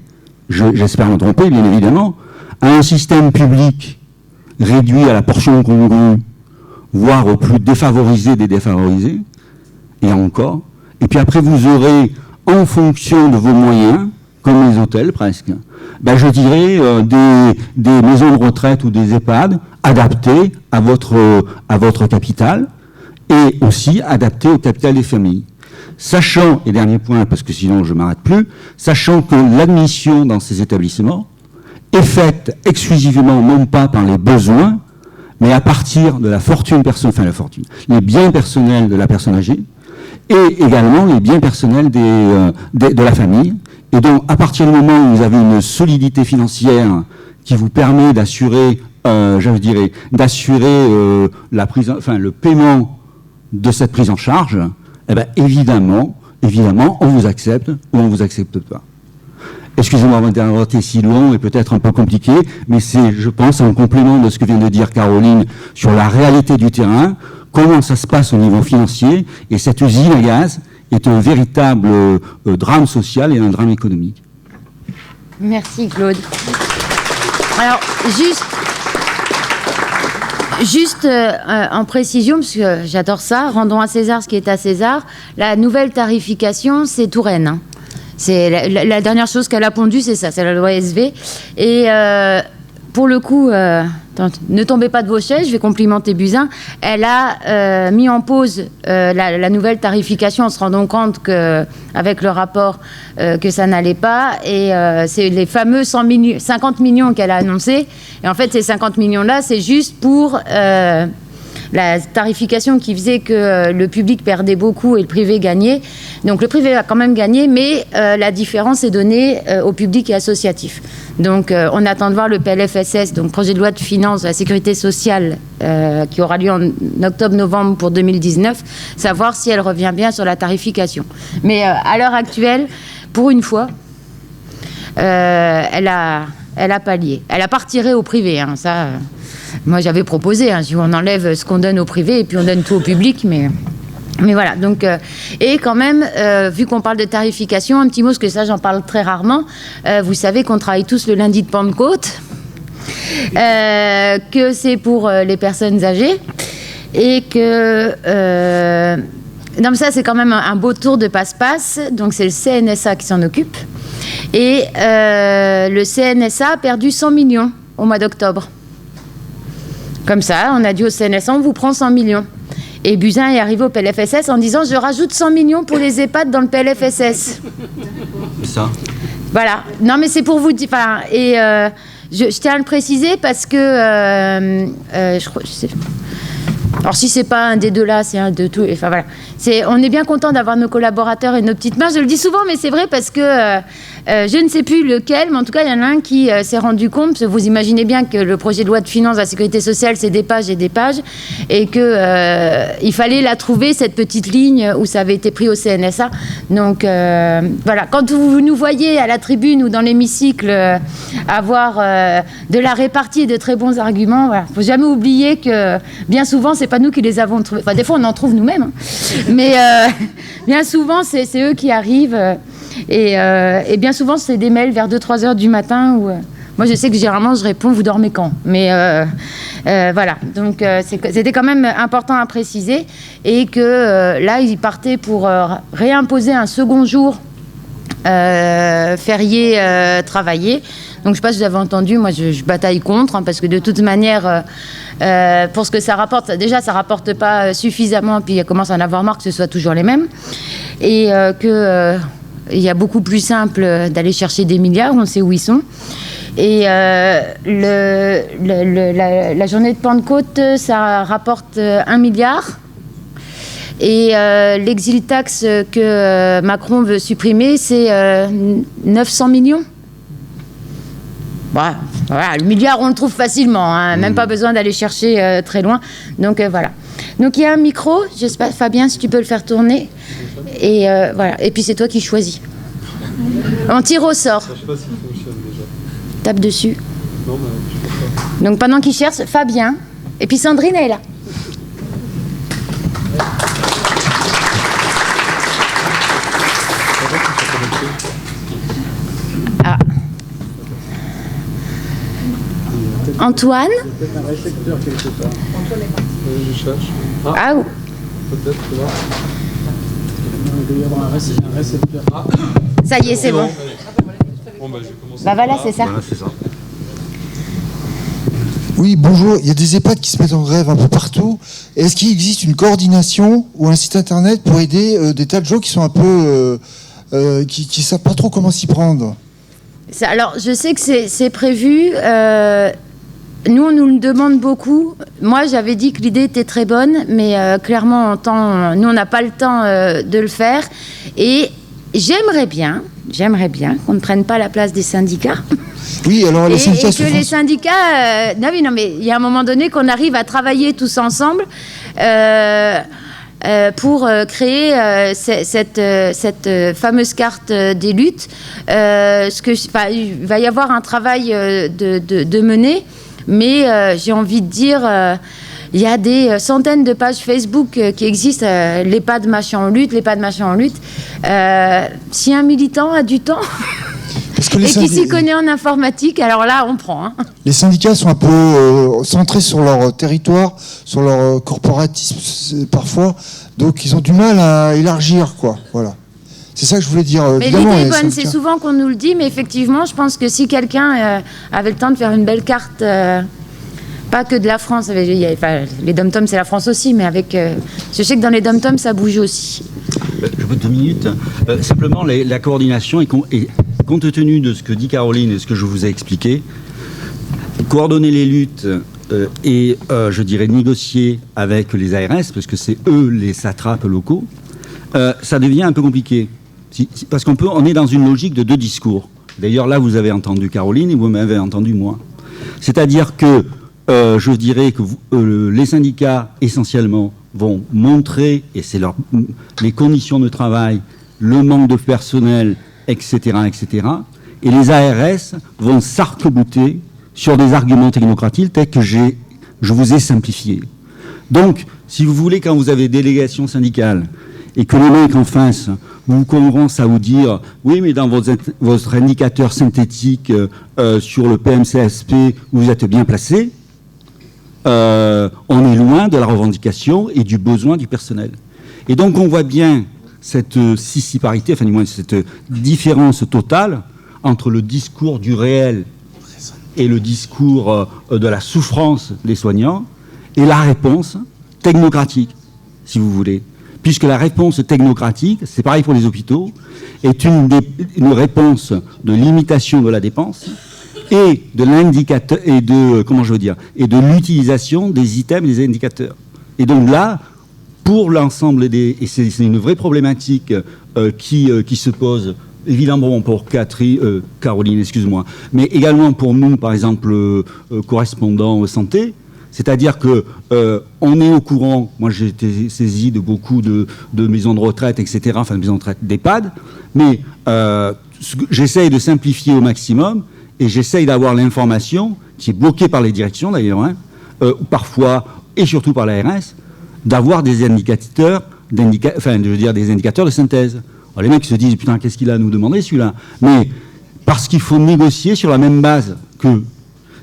j'espère me tromper bien évidemment, à un système public réduit à la portion congrue, voire aux plus défavorisés des défavorisés, et encore. Et puis après vous aurez, en fonction de vos moyens, comme les hôtels presque, je dirais des maisons de retraite ou des EHPAD adaptés à votre capital, et aussi adaptés au capital des familles. Sachant, et dernier point, parce que sinon je ne m'arrête plus, sachant que l'admission dans ces établissements est faite exclusivement, non pas par les besoins, mais à partir de la fortune personnelle, les biens personnels de la personne âgée, et également les biens personnels de la famille. Et donc, à partir du moment où vous avez une solidité financière qui vous permet d'assurer, le paiement de cette prise en charge, évidemment, on vous accepte ou on ne vous accepte pas. Excusez-moi d'avoir été si long et peut-être un peu compliqué, mais c'est, je pense, un complément de ce que vient de dire Caroline sur la réalité du terrain, comment ça se passe au niveau financier, et cette usine à gaz est un véritable drame social et un drame économique. Merci Claude. Alors, juste en précision, parce que j'adore ça, rendons à César ce qui est à César, la nouvelle tarification, c'est Touraine. Hein. C'est la dernière chose qu'elle a pondue, c'est ça, c'est la loi SV. Et pour le coup, ne tombez pas de vos chaises, je vais complimenter Buzyn, elle a mis en pause la nouvelle tarification en se rendant compte qu'avec le rapport que ça n'allait pas. Et c'est les fameux 50 millions qu'elle a annoncés. Et en fait, ces 50 millions-là, c'est juste pour la tarification qui faisait que le public perdait beaucoup et le privé gagnait. Donc le privé a quand même gagné, mais la différence est donnée au public et associatif. Donc on attend de voir le PLFSS, donc projet de loi de finances de la sécurité sociale, qui aura lieu en octobre-novembre pour 2019, savoir si elle revient bien sur la tarification. Mais à l'heure actuelle, pour une fois, elle a pallié. Elle a pas retiré au privé, hein, ça... Moi, j'avais proposé, si on enlève ce qu'on donne au privé et puis on donne tout au public, mais voilà. Donc, et quand même, vu qu'on parle de tarification, un petit mot, parce que ça, j'en parle très rarement. Vous savez qu'on travaille tous le lundi de Pentecôte, que c'est pour les personnes âgées, et que... non, mais ça, c'est quand même un beau tour de passe-passe. Donc, c'est le CNSA qui s'en occupe. Et le CNSA a perdu 100 millions au mois d'octobre. Comme ça, on a dit au CNSA, on vous prend 100 millions. Et Buzyn est arrivé au PLFSS en disant, je rajoute 100 millions pour les EHPAD dans le PLFSS. C'est ça. Voilà. Non, mais c'est pour vous dire... je tiens à le préciser parce que je crois, alors si c'est pas un des deux là, c'est un de tous. Enfin voilà, on est bien content d'avoir nos collaborateurs et nos petites mains. Je le dis souvent, mais c'est vrai parce que je ne sais plus lequel, mais en tout cas il y en a un qui s'est rendu compte. Parce que vous imaginez bien que le projet de loi de finances de la sécurité sociale, c'est des pages et des pages, et que il fallait la trouver, cette petite ligne où ça avait été pris au CNSA. Donc voilà, quand vous nous voyez à la tribune ou dans l'hémicycle avoir de la répartie et de très bons arguments, voilà, faut jamais oublier que bien souvent c'est pas nous qui les avons trouvés. Enfin, des fois, on en trouve nous-mêmes. Hein. Mais bien souvent, c'est eux qui arrivent. Et bien souvent, c'est des mails vers 2-3 heures du matin où... moi, je sais que généralement, je réponds, vous dormez quand ? Mais voilà. Donc, c'était quand même important à préciser. Et que là, ils partaient pour réimposer un second jour férié travaillé. Donc, je ne sais pas si vous avez entendu, moi, je bataille contre, hein, parce que de toute manière... pour ce que ça rapporte, déjà ça rapporte pas suffisamment, puis il commence à en avoir marre que ce soit toujours les mêmes, et il y a beaucoup plus simple d'aller chercher des milliards, on sait où ils sont. Et la journée de Pentecôte, ça rapporte 1 milliard. Et l'exil tax que Macron veut supprimer, c'est 900 millions. Voilà, le milliard, on le trouve facilement, hein, même pas besoin d'aller chercher très loin. Donc voilà. Donc il y a un micro, j'espère, Fabien, si tu peux le faire tourner. Et voilà. Et puis c'est toi qui choisis. On tire au sort. Je sais pas s'il fonctionne déjà. Tape dessus. Non, mais je sais pas. Donc pendant qu'il cherche, Fabien. Et puis Sandrine, elle est là. Ah. Antoine. Il y a peut-être un récepteur quelque part. Je cherche. Ah, Peut-être là. Il doit y avoir un récepteur. Ah. ça y est, c'est bon. Bon, bah, je vais commencer. Bah voilà, c'est ça. Voilà, c'est ça. Oui, bonjour. Il y a des EHPAD qui se mettent en grève un peu partout. Est-ce qu'il existe une coordination ou un site internet pour aider des tas de gens qui sont un peu... qui savent pas trop comment s'y prendre? Alors, je sais que c'est prévu. Nous, on nous le demande beaucoup. Moi, j'avais dit que l'idée était très bonne, mais clairement, nous, on n'a pas le temps de le faire. Et j'aimerais bien qu'on ne prenne pas la place des syndicats. Oui, alors les syndicats... Et que les syndicats... non, mais il y a un moment donné qu'on arrive à travailler tous ensemble pour créer cette fameuse carte des luttes. Il va y avoir un travail de mener, mais j'ai envie de dire... il y a des centaines de pages Facebook qui existent, l'EHPAD machin en lutte, l'EHPAD machin en lutte. Si un militant a du temps et qui s'y connaît en informatique, alors là, on prend. Hein. Les syndicats sont un peu centrés sur leur territoire, sur leur corporatisme parfois, donc ils ont du mal à élargir, quoi. Voilà. C'est ça que je voulais dire. Mais l'idée est bonne, c'est souvent qu'on nous le dit, mais effectivement, je pense que si quelqu'un avait le temps de faire une belle carte... pas que de la France, les dom-toms c'est la France aussi, mais avec... je sais que dans les dom-toms ça bouge aussi. Je peux 2 minutes. Simplement, la coordination, et compte tenu de ce que dit Caroline et ce que je vous ai expliqué, coordonner les luttes et, je dirais, négocier avec les ARS, parce que c'est eux les satrapes locaux, ça devient un peu compliqué. Parce on est dans une logique de 2 discours. D'ailleurs, là, vous avez entendu Caroline et vous m'avez entendu moi. C'est-à-dire que je dirais que les syndicats, essentiellement, vont montrer, et c'est les conditions de travail, le manque de personnel, etc., etc. Et les ARS vont s'arc-bouter sur des arguments technocratiques tels que je vous ai simplifiés. Donc, si vous voulez, quand vous avez délégation syndicale, et que les mecs en face vous commencent à vous dire « Oui, mais dans votre indicateur synthétique sur le PMCSP, vous êtes bien placé », on est loin de la revendication et du besoin du personnel. Et donc on voit bien cette scissiparité, enfin du moins cette différence totale entre le discours du réel et le discours de la souffrance des soignants et la réponse technocratique, si vous voulez. Puisque la réponse technocratique, c'est pareil pour les hôpitaux, est une réponse de limitation de la dépense et de l'indicateur et de et de l'utilisation des items et des indicateurs. Et donc là, pour l'ensemble et c'est une vraie problématique qui se pose évidemment pour Caroline, excuse-moi, mais également pour nous, par exemple, correspondants santé. C'est-à-dire que on est au courant. Moi, j'ai été saisi de beaucoup de maisons de retraite, etc. Enfin, de maisons de retraite, d'EHPAD. Mais j'essaye de simplifier au maximum et j'essaye d'avoir l'information qui est bloquée par les directions d'ailleurs, parfois et surtout par l'ARS, d'avoir des indicateurs, des indicateurs de synthèse. Alors, les mecs se disent putain, qu'est-ce qu'il a à nous demander celui-là ? Mais parce qu'il faut négocier sur la même base qu'eux.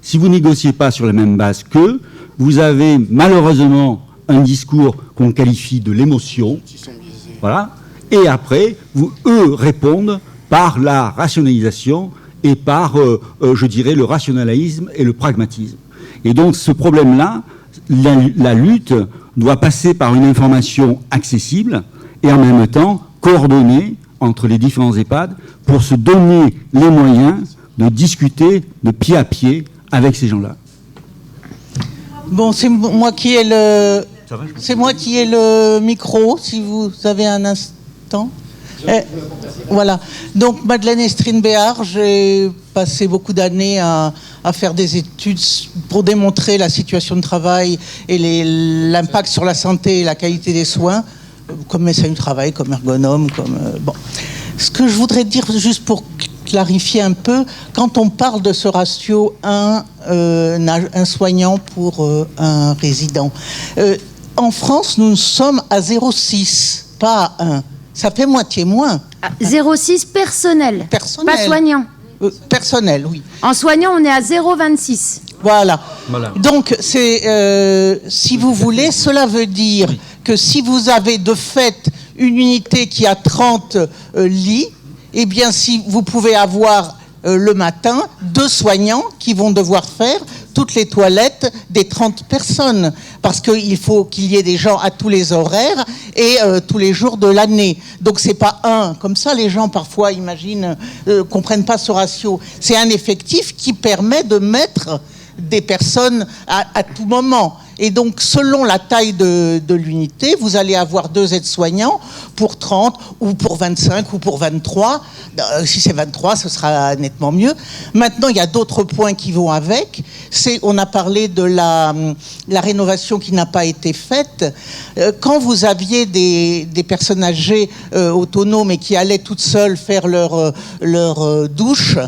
Si vous négociez pas sur la même base qu'eux, vous avez malheureusement un discours qu'on qualifie de l'émotion. Voilà. Et après, eux répondent par la rationalisation et par, je dirais, le rationalisme et le pragmatisme. Et donc, ce problème-là, la lutte doit passer par une information accessible et en même temps coordonnée entre les différents EHPAD pour se donner les moyens de discuter de pied à pied avec ces gens-là. Bon, c'est moi qui ai le micro, si vous avez un instant. Voilà. Donc, Madeleine Estrine-Béard, j'ai passé beaucoup d'années à faire des études pour démontrer la situation de travail et l'impact sur la santé et la qualité des soins, comme médecin du travail, comme ergonome, bon. Ce que je voudrais dire, juste pour clarifier un peu, quand on parle de ce ratio un soignant pour un résident, en France, nous sommes à 0,6, pas à 1. Ça fait moitié moins. 0,6 personnel, pas soignant. Personnel, oui. En soignant, on est à 0,26. Voilà. Donc, si vous voulez, cela veut dire que si vous avez de fait une unité qui a 30 lits, eh bien, si vous pouvez avoir le matin 2 soignants qui vont devoir faire toutes les toilettes des 30 personnes, parce qu'il faut qu'il y ait des gens à tous les horaires et tous les jours de l'année. Donc c'est pas un, comme ça les gens parfois imaginent, comprennent pas ce ratio. C'est un effectif qui permet de mettre des personnes à tout moment. Et donc, selon la taille de l'unité, vous allez avoir 2 aides-soignants pour 30 ou pour 25 ou pour 23. Si c'est 23, ce sera nettement mieux. Maintenant, il y a d'autres points qui vont avec. On a parlé de la rénovation qui n'a pas été faite. Quand vous aviez des personnes âgées autonomes et qui allaient toutes seules faire leur douche,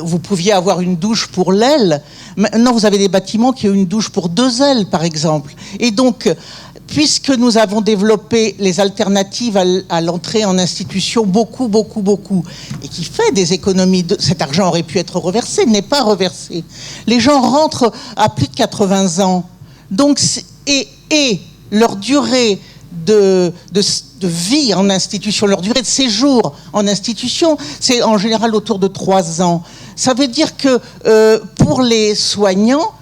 vous pouviez avoir une douche pour l'aile. Maintenant, vous avez des bâtiments qui ont une douche pour 2 ailes, par exemple. Et donc, puisque nous avons développé les alternatives à l'entrée en institution, beaucoup, et qui fait des économies, cet argent aurait pu être reversé, n'est pas reversé. Les gens rentrent à plus de 80 ans. Donc, et leur durée de vie en institution, leur durée de séjour en institution, c'est en général autour de 3 ans. Ça veut dire que pour les soignants,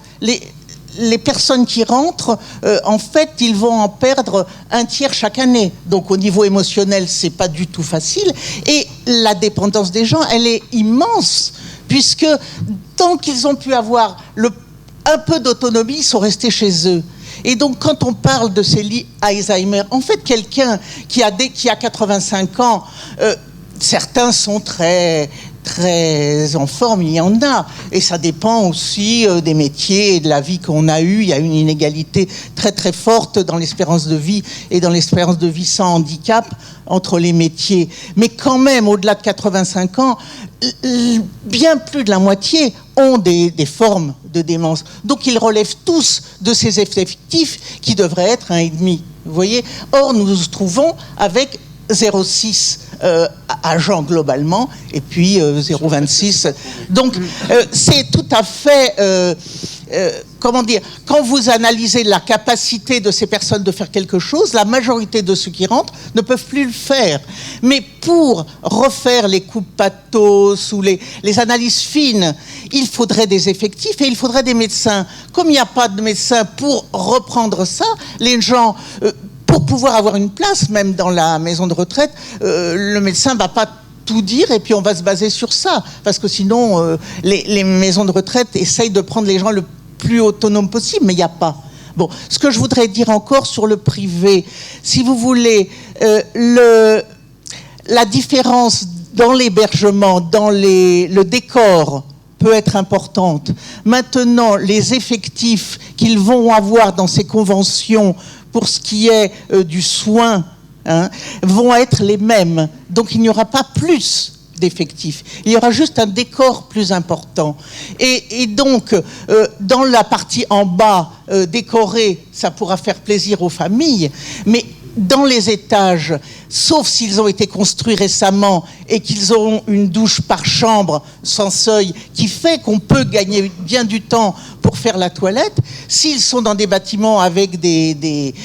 les personnes qui rentrent, en fait, ils vont en perdre 1/3 chaque année. Donc au niveau émotionnel, c'est pas du tout facile. Et la dépendance des gens, elle est immense, puisque tant qu'ils ont pu avoir un peu d'autonomie, ils sont restés chez eux. Et donc, quand on parle de ces lits Alzheimer, en fait, quelqu'un qui a 85 ans, certains sont très en forme, il y en a. Et ça dépend aussi des métiers et de la vie qu'on a eue. Il y a une inégalité très, très forte dans l'espérance de vie et dans l'espérance de vie sans handicap entre les métiers. Mais quand même, au-delà de 85 ans, bien plus de la moitié ont des formes de démence. Donc, ils relèvent tous de ces effectifs qui devraient être 1,5. Vous voyez ? Or, nous nous trouvons avec 0,6 agents globalement, et puis 0,26. Donc, c'est tout à fait... comment dire, quand vous analysez la capacité de ces personnes de faire quelque chose, la majorité de ceux qui rentrent ne peuvent plus le faire. Mais pour refaire les coupes pathos ou les analyses fines, il faudrait des effectifs et il faudrait des médecins. Comme il n'y a pas de médecins pour reprendre ça, les gens... pour pouvoir avoir une place, même dans la maison de retraite, le médecin ne va pas tout dire et puis on va se baser sur ça. Parce que sinon, les maisons de retraite essayent de prendre les gens le plus autonomes possible, mais il n'y a pas. Bon, ce que je voudrais dire encore sur le privé, si vous voulez, la différence dans l'hébergement, dans le décor peut être importante. Maintenant, les effectifs qu'ils vont avoir dans ces conventions pour ce qui est du soin, vont être les mêmes. Donc il n'y aura pas plus d'effectifs. Il y aura juste un décor plus important. Et donc, dans la partie en bas, décorée, ça pourra faire plaisir aux familles, mais dans les étages, sauf s'ils ont été construits récemment et qu'ils auront une douche par chambre sans seuil, qui fait qu'on peut gagner bien du temps pour faire la toilette, s'ils sont dans des bâtiments avec des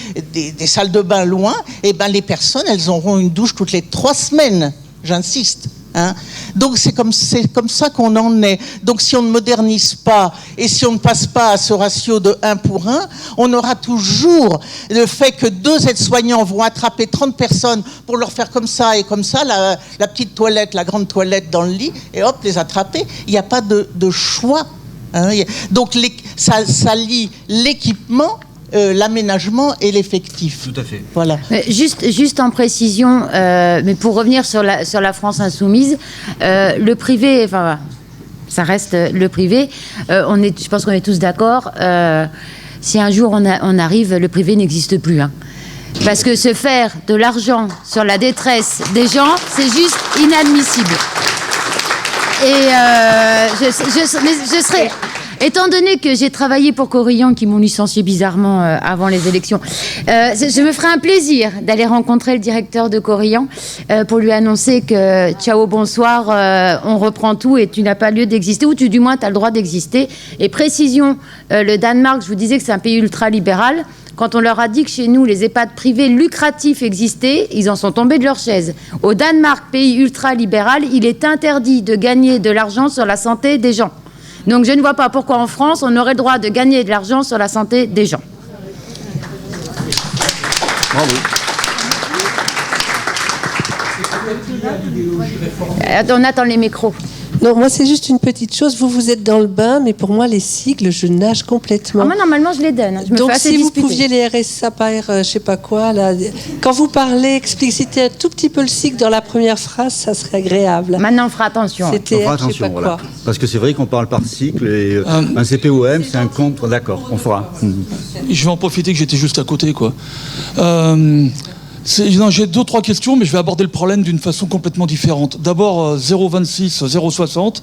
salles de bain loin, eh ben les personnes, elles auront une douche toutes les 3 semaines, j'insiste. Donc c'est comme ça qu'on en est. Donc si on ne modernise pas et si on ne passe pas à ce ratio de 1 pour 1, on aura toujours le fait que 2 aides-soignants vont attraper 30 personnes pour leur faire comme ça et comme ça, la petite toilette, la grande toilette dans le lit, et hop, les attraper. Il n'y a pas de choix. Donc ça lie l'équipement, l'aménagement et l'effectif. Tout à fait. Voilà. Juste en précision, mais pour revenir sur la France insoumise, le privé, enfin, ça reste le privé. Je pense qu'on est tous d'accord. Si un jour on arrive, le privé n'existe plus. Parce que se faire de l'argent sur la détresse des gens, c'est juste inadmissible. Et je serais... Étant donné que j'ai travaillé pour Corillon, qui m'ont licencié bizarrement avant les élections, je me ferai un plaisir d'aller rencontrer le directeur de Corillon pour lui annoncer que ciao, bonsoir, on reprend tout et tu n'as pas lieu d'exister, ou du moins tu as le droit d'exister. Et précision, le Danemark, je vous disais que c'est un pays ultra-libéral. Quand on leur a dit que chez nous, les EHPAD privés lucratifs existaient, ils en sont tombés de leur chaise. Au Danemark, pays ultra-libéral, il est interdit de gagner de l'argent sur la santé des gens. Donc je ne vois pas pourquoi en France, on aurait le droit de gagner de l'argent sur la santé des gens. Bravo. On attend les micros. Non, moi c'est juste une petite chose. Vous êtes dans le bain, mais pour moi les sigles, je nage complètement. Moi normalement je les donne. Je me Donc fais assez si disputer. vous pouviez les RSA par je sais pas quoi, là, quand vous parlez, expliciter un tout petit peu le cycle dans la première phrase, ça serait agréable. Maintenant on fera attention. C'était On fera je sais pas attention, voilà. quoi. Parce que c'est vrai qu'on parle par cycle et un CPOM, c'est un compte. D'accord, on fera. Je vais en profiter que j'étais juste à côté, quoi. J'ai 2-3 questions, mais je vais aborder le problème d'une façon complètement différente. D'abord, 0,26, 0,60,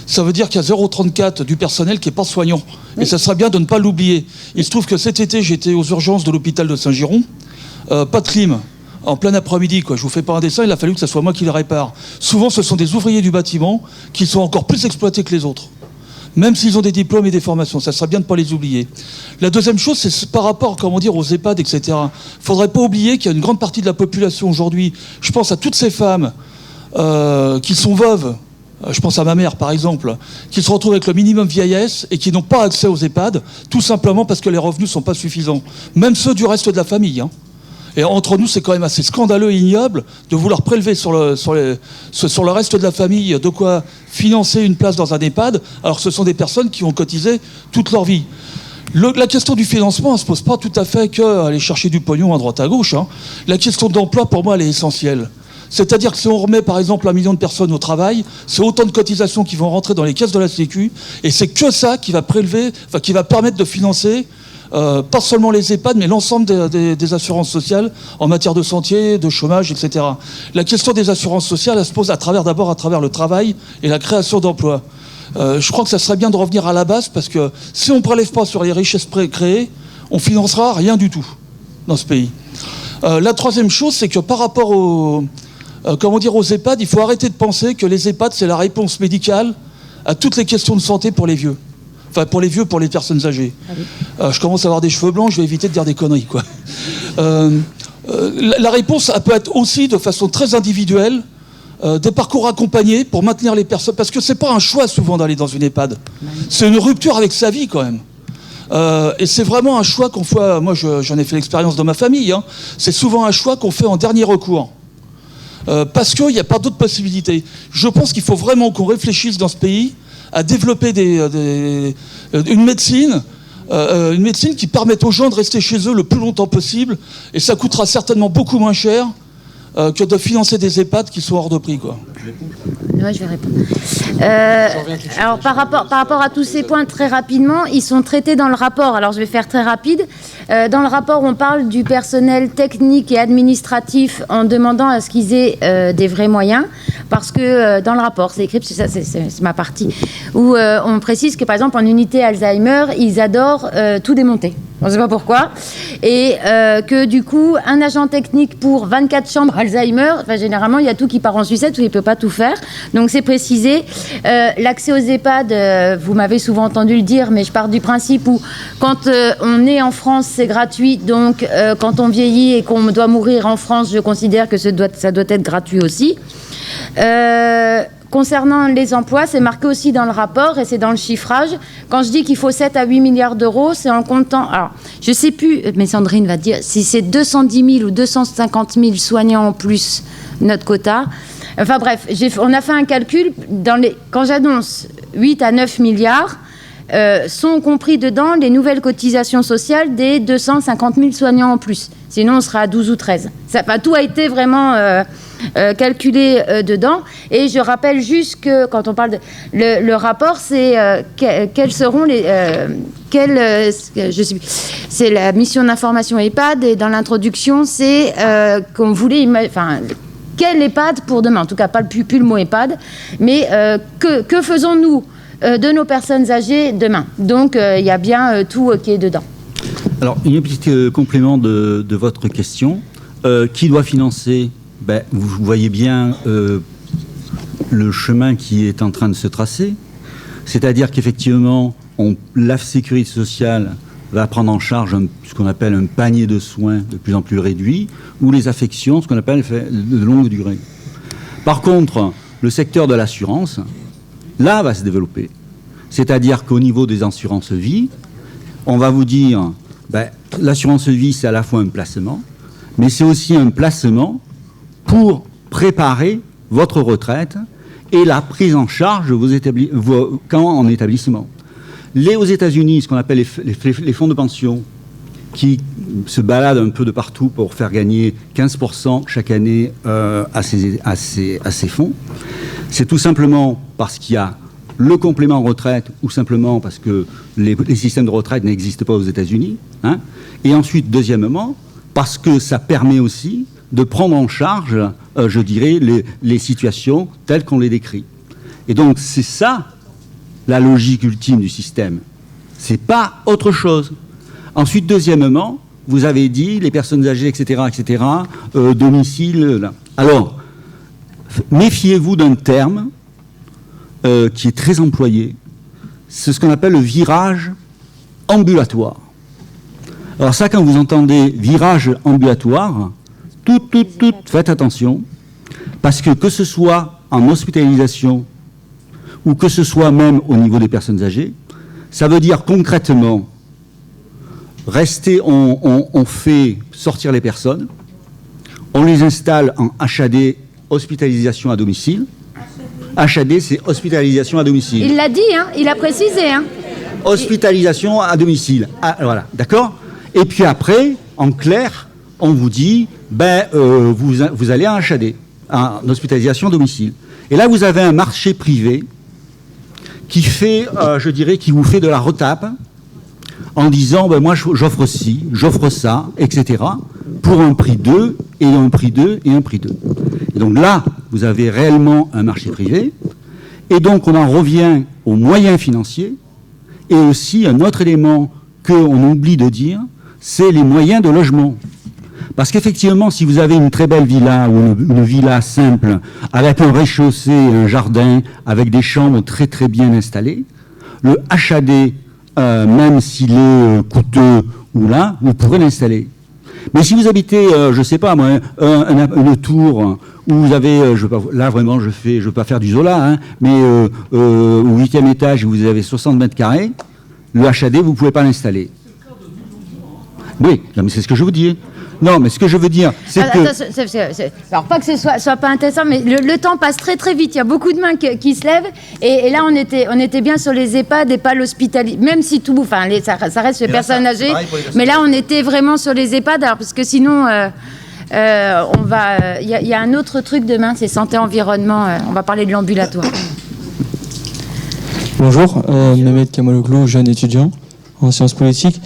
ça veut dire qu'il y a 0,34 du personnel qui n'est pas soignant. Et ça serait bien de ne pas l'oublier. Il se trouve que cet été, j'étais aux urgences de l'hôpital de Saint-Giron. Pas de clim. En plein après-midi, quoi. Je vous fais pas un dessin, il a fallu que ce soit moi qui le répare. Souvent, ce sont des ouvriers du bâtiment qui sont encore plus exploités que les autres. Même s'ils ont des diplômes et des formations, ça serait bien de ne pas les oublier. La deuxième chose, c'est par rapport, aux EHPAD, etc. Il ne faudrait pas oublier qu'il y a une grande partie de la population aujourd'hui, je pense à toutes ces femmes qui sont veuves, je pense à ma mère par exemple, qui se retrouvent avec le minimum vieillesse et qui n'ont pas accès aux EHPAD, tout simplement parce que les revenus ne sont pas suffisants. Même ceux du reste de la famille. Et entre nous, c'est quand même assez scandaleux et ignoble de vouloir prélever sur le reste de la famille de quoi financer une place dans un EHPAD, alors que ce sont des personnes qui ont cotisé toute leur vie. La question du financement, elle ne se pose pas tout à fait qu'aller chercher du pognon à droite à gauche. La question d'emploi, pour moi, elle est essentielle. C'est-à-dire que si on remet, par exemple, 1 million de personnes au travail, c'est autant de cotisations qui vont rentrer dans les caisses de la Sécu, et c'est que ça qui va qui va permettre de financer pas seulement les EHPAD, mais l'ensemble des assurances sociales en matière de santé, de chômage, etc. La question des assurances sociales, elle se pose d'abord à travers le travail et la création d'emplois. Je crois que ça serait bien de revenir à la base, parce que si on ne prélève pas sur les richesses créées, on financera rien du tout dans ce pays. La troisième chose, c'est que par rapport aux EHPAD, il faut arrêter de penser que les EHPAD, c'est la réponse médicale à toutes les questions de santé pour les vieux. Enfin, pour les vieux, pour les personnes âgées. Je commence à avoir des cheveux blancs, je vais éviter de dire des conneries, quoi. La réponse, elle peut être aussi de façon très individuelle, des parcours accompagnés pour maintenir les personnes, parce que c'est pas un choix souvent d'aller dans une EHPAD. C'est une rupture avec sa vie, quand même. Et c'est vraiment un choix qu'on fait, moi j'en ai fait l'expérience dans ma famille, c'est souvent un choix qu'on fait en dernier recours. parce qu'il n'y a pas d'autres possibilités. Je pense qu'il faut vraiment qu'on réfléchisse dans ce pays à développer une médecine qui permette aux gens de rester chez eux le plus longtemps possible, et ça coûtera certainement beaucoup moins cher que de financer des EHPAD qui sont hors de prix, quoi. Ouais, je vais répondre. Alors, par rapport à tous ces points, très rapidement, ils sont traités dans le rapport. Alors, je vais faire très rapide. Dans le rapport, on parle du personnel technique et administratif en demandant à ce qu'ils aient des vrais moyens. Parce que dans le rapport, c'est écrit, c'est ma partie, où on précise que, par exemple, en unité Alzheimer, ils adorent tout démonter. On ne sait pas pourquoi. Et que du coup, un agent technique pour 24 chambres Alzheimer, enfin, généralement, il y a tout qui part en sucette, où il ne peut pas tout faire. Donc, c'est précisé. L'accès aux EHPAD, vous m'avez souvent entendu le dire, mais je pars du principe où, quand on est en France, c'est gratuit. Donc, quand on vieillit et qu'on doit mourir en France, je considère que ça doit être gratuit aussi. Concernant les emplois, c'est marqué aussi dans le rapport et c'est dans le chiffrage. Quand je dis qu'il faut 7 à 8 milliards d'euros, c'est en comptant... Alors, je ne sais plus, mais Sandrine va dire, si c'est 210 000 ou 250 000 soignants en plus, notre quota. Enfin bref, on a fait un calcul. Quand j'annonce 8 à 9 milliards, sont compris dedans les nouvelles cotisations sociales des 250 000 soignants en plus. Sinon, on sera à 12 ou 13. Tout a été vraiment calculé dedans. Et je rappelle juste que, quand on parle de... Le rapport, c'est quels seront les... c'est la mission d'information EHPAD. Et dans l'introduction, c'est qu'on voulait... quel EHPAD pour demain? En tout cas, pas plus le mot EHPAD. Mais que faisons-nous de nos personnes âgées demain? Donc, il y a bien tout qui est dedans. Alors, il y a un petit complément de votre question. Qui doit financer? Vous voyez bien le chemin qui est en train de se tracer. C'est-à-dire qu'effectivement, la sécurité sociale va prendre en charge ce qu'on appelle un panier de soins de plus en plus réduit, ou les affections, ce qu'on appelle de longue durée. Par contre, le secteur de l'assurance, là, va se développer. C'est-à-dire qu'au niveau des assurances vie, on va vous dire, l'assurance vie, c'est à la fois un placement, mais c'est aussi un placement pour préparer votre retraite et la prise en charge de vos camps en établissement. Aux États-Unis, ce qu'on appelle les fonds de pension, qui se baladent un peu de partout pour faire gagner 15% chaque année à ces fonds, c'est tout simplement parce qu'il y a le complément retraite, ou simplement parce que les systèmes de retraite n'existent pas aux États-Unis. Et ensuite, deuxièmement, parce que ça permet aussi de prendre en charge, je dirais, les situations telles qu'on les décrit. Et donc, c'est ça la logique ultime du système. C'est pas autre chose. Ensuite, deuxièmement, vous avez dit les personnes âgées, etc., domicile. Là. Alors, méfiez-vous d'un terme qui est très employé. C'est ce qu'on appelle le virage ambulatoire. Alors ça, quand vous entendez virage ambulatoire, faites attention, parce que ce soit en hospitalisation ou que ce soit même au niveau des personnes âgées, ça veut dire concrètement, on fait sortir les personnes, on les installe en HAD, hospitalisation à domicile. HAD, c'est hospitalisation à domicile. Il l'a dit, il a précisé. Hospitalisation à domicile. Voilà, d'accord? Et puis après, en clair, on vous dit, vous allez en HAD, en hospitalisation à domicile. Et là, vous avez un marché privé qui fait, qui vous fait de la retape en disant, moi, j'offre ci, j'offre ça, etc., pour un prix 2, et un prix 2, et un prix 2. Et donc là, vous avez réellement un marché privé. Et donc, on en revient aux moyens financiers. Et aussi, un autre élément qu'on oublie de dire, c'est les moyens de logement. Parce qu'effectivement, si vous avez une très belle villa ou une villa simple, avec un rez-de-chaussée et un jardin, avec des chambres très très bien installées, le HAD, même s'il est coûteux ou là, vous pourrez l'installer. Mais si vous habitez, je ne sais pas moi, une tour où vous avez, là vraiment je ne veux pas faire du Zola, mais au 8e étage vous avez 60 mètres carrés, le HAD vous ne pouvez pas l'installer. Oui, non, mais c'est ce que je vous dis. Non, mais ce que je veux dire, c'est que... Alors, pas que ce soit pas intéressant, mais le temps passe très très vite. Il y a beaucoup de mains qui se lèvent. Et là, on était bien sur les EHPAD et pas l'hospitalité. Même si tout... Enfin, ça reste les personnes âgées. Mais là, on était vraiment sur les EHPAD. Alors, parce que sinon, on va... Il y a un autre truc demain, c'est santé-environnement. On va parler de l'ambulatoire. Bonjour, Mehmet Kamaloglu, jeune étudiant en sciences politiques.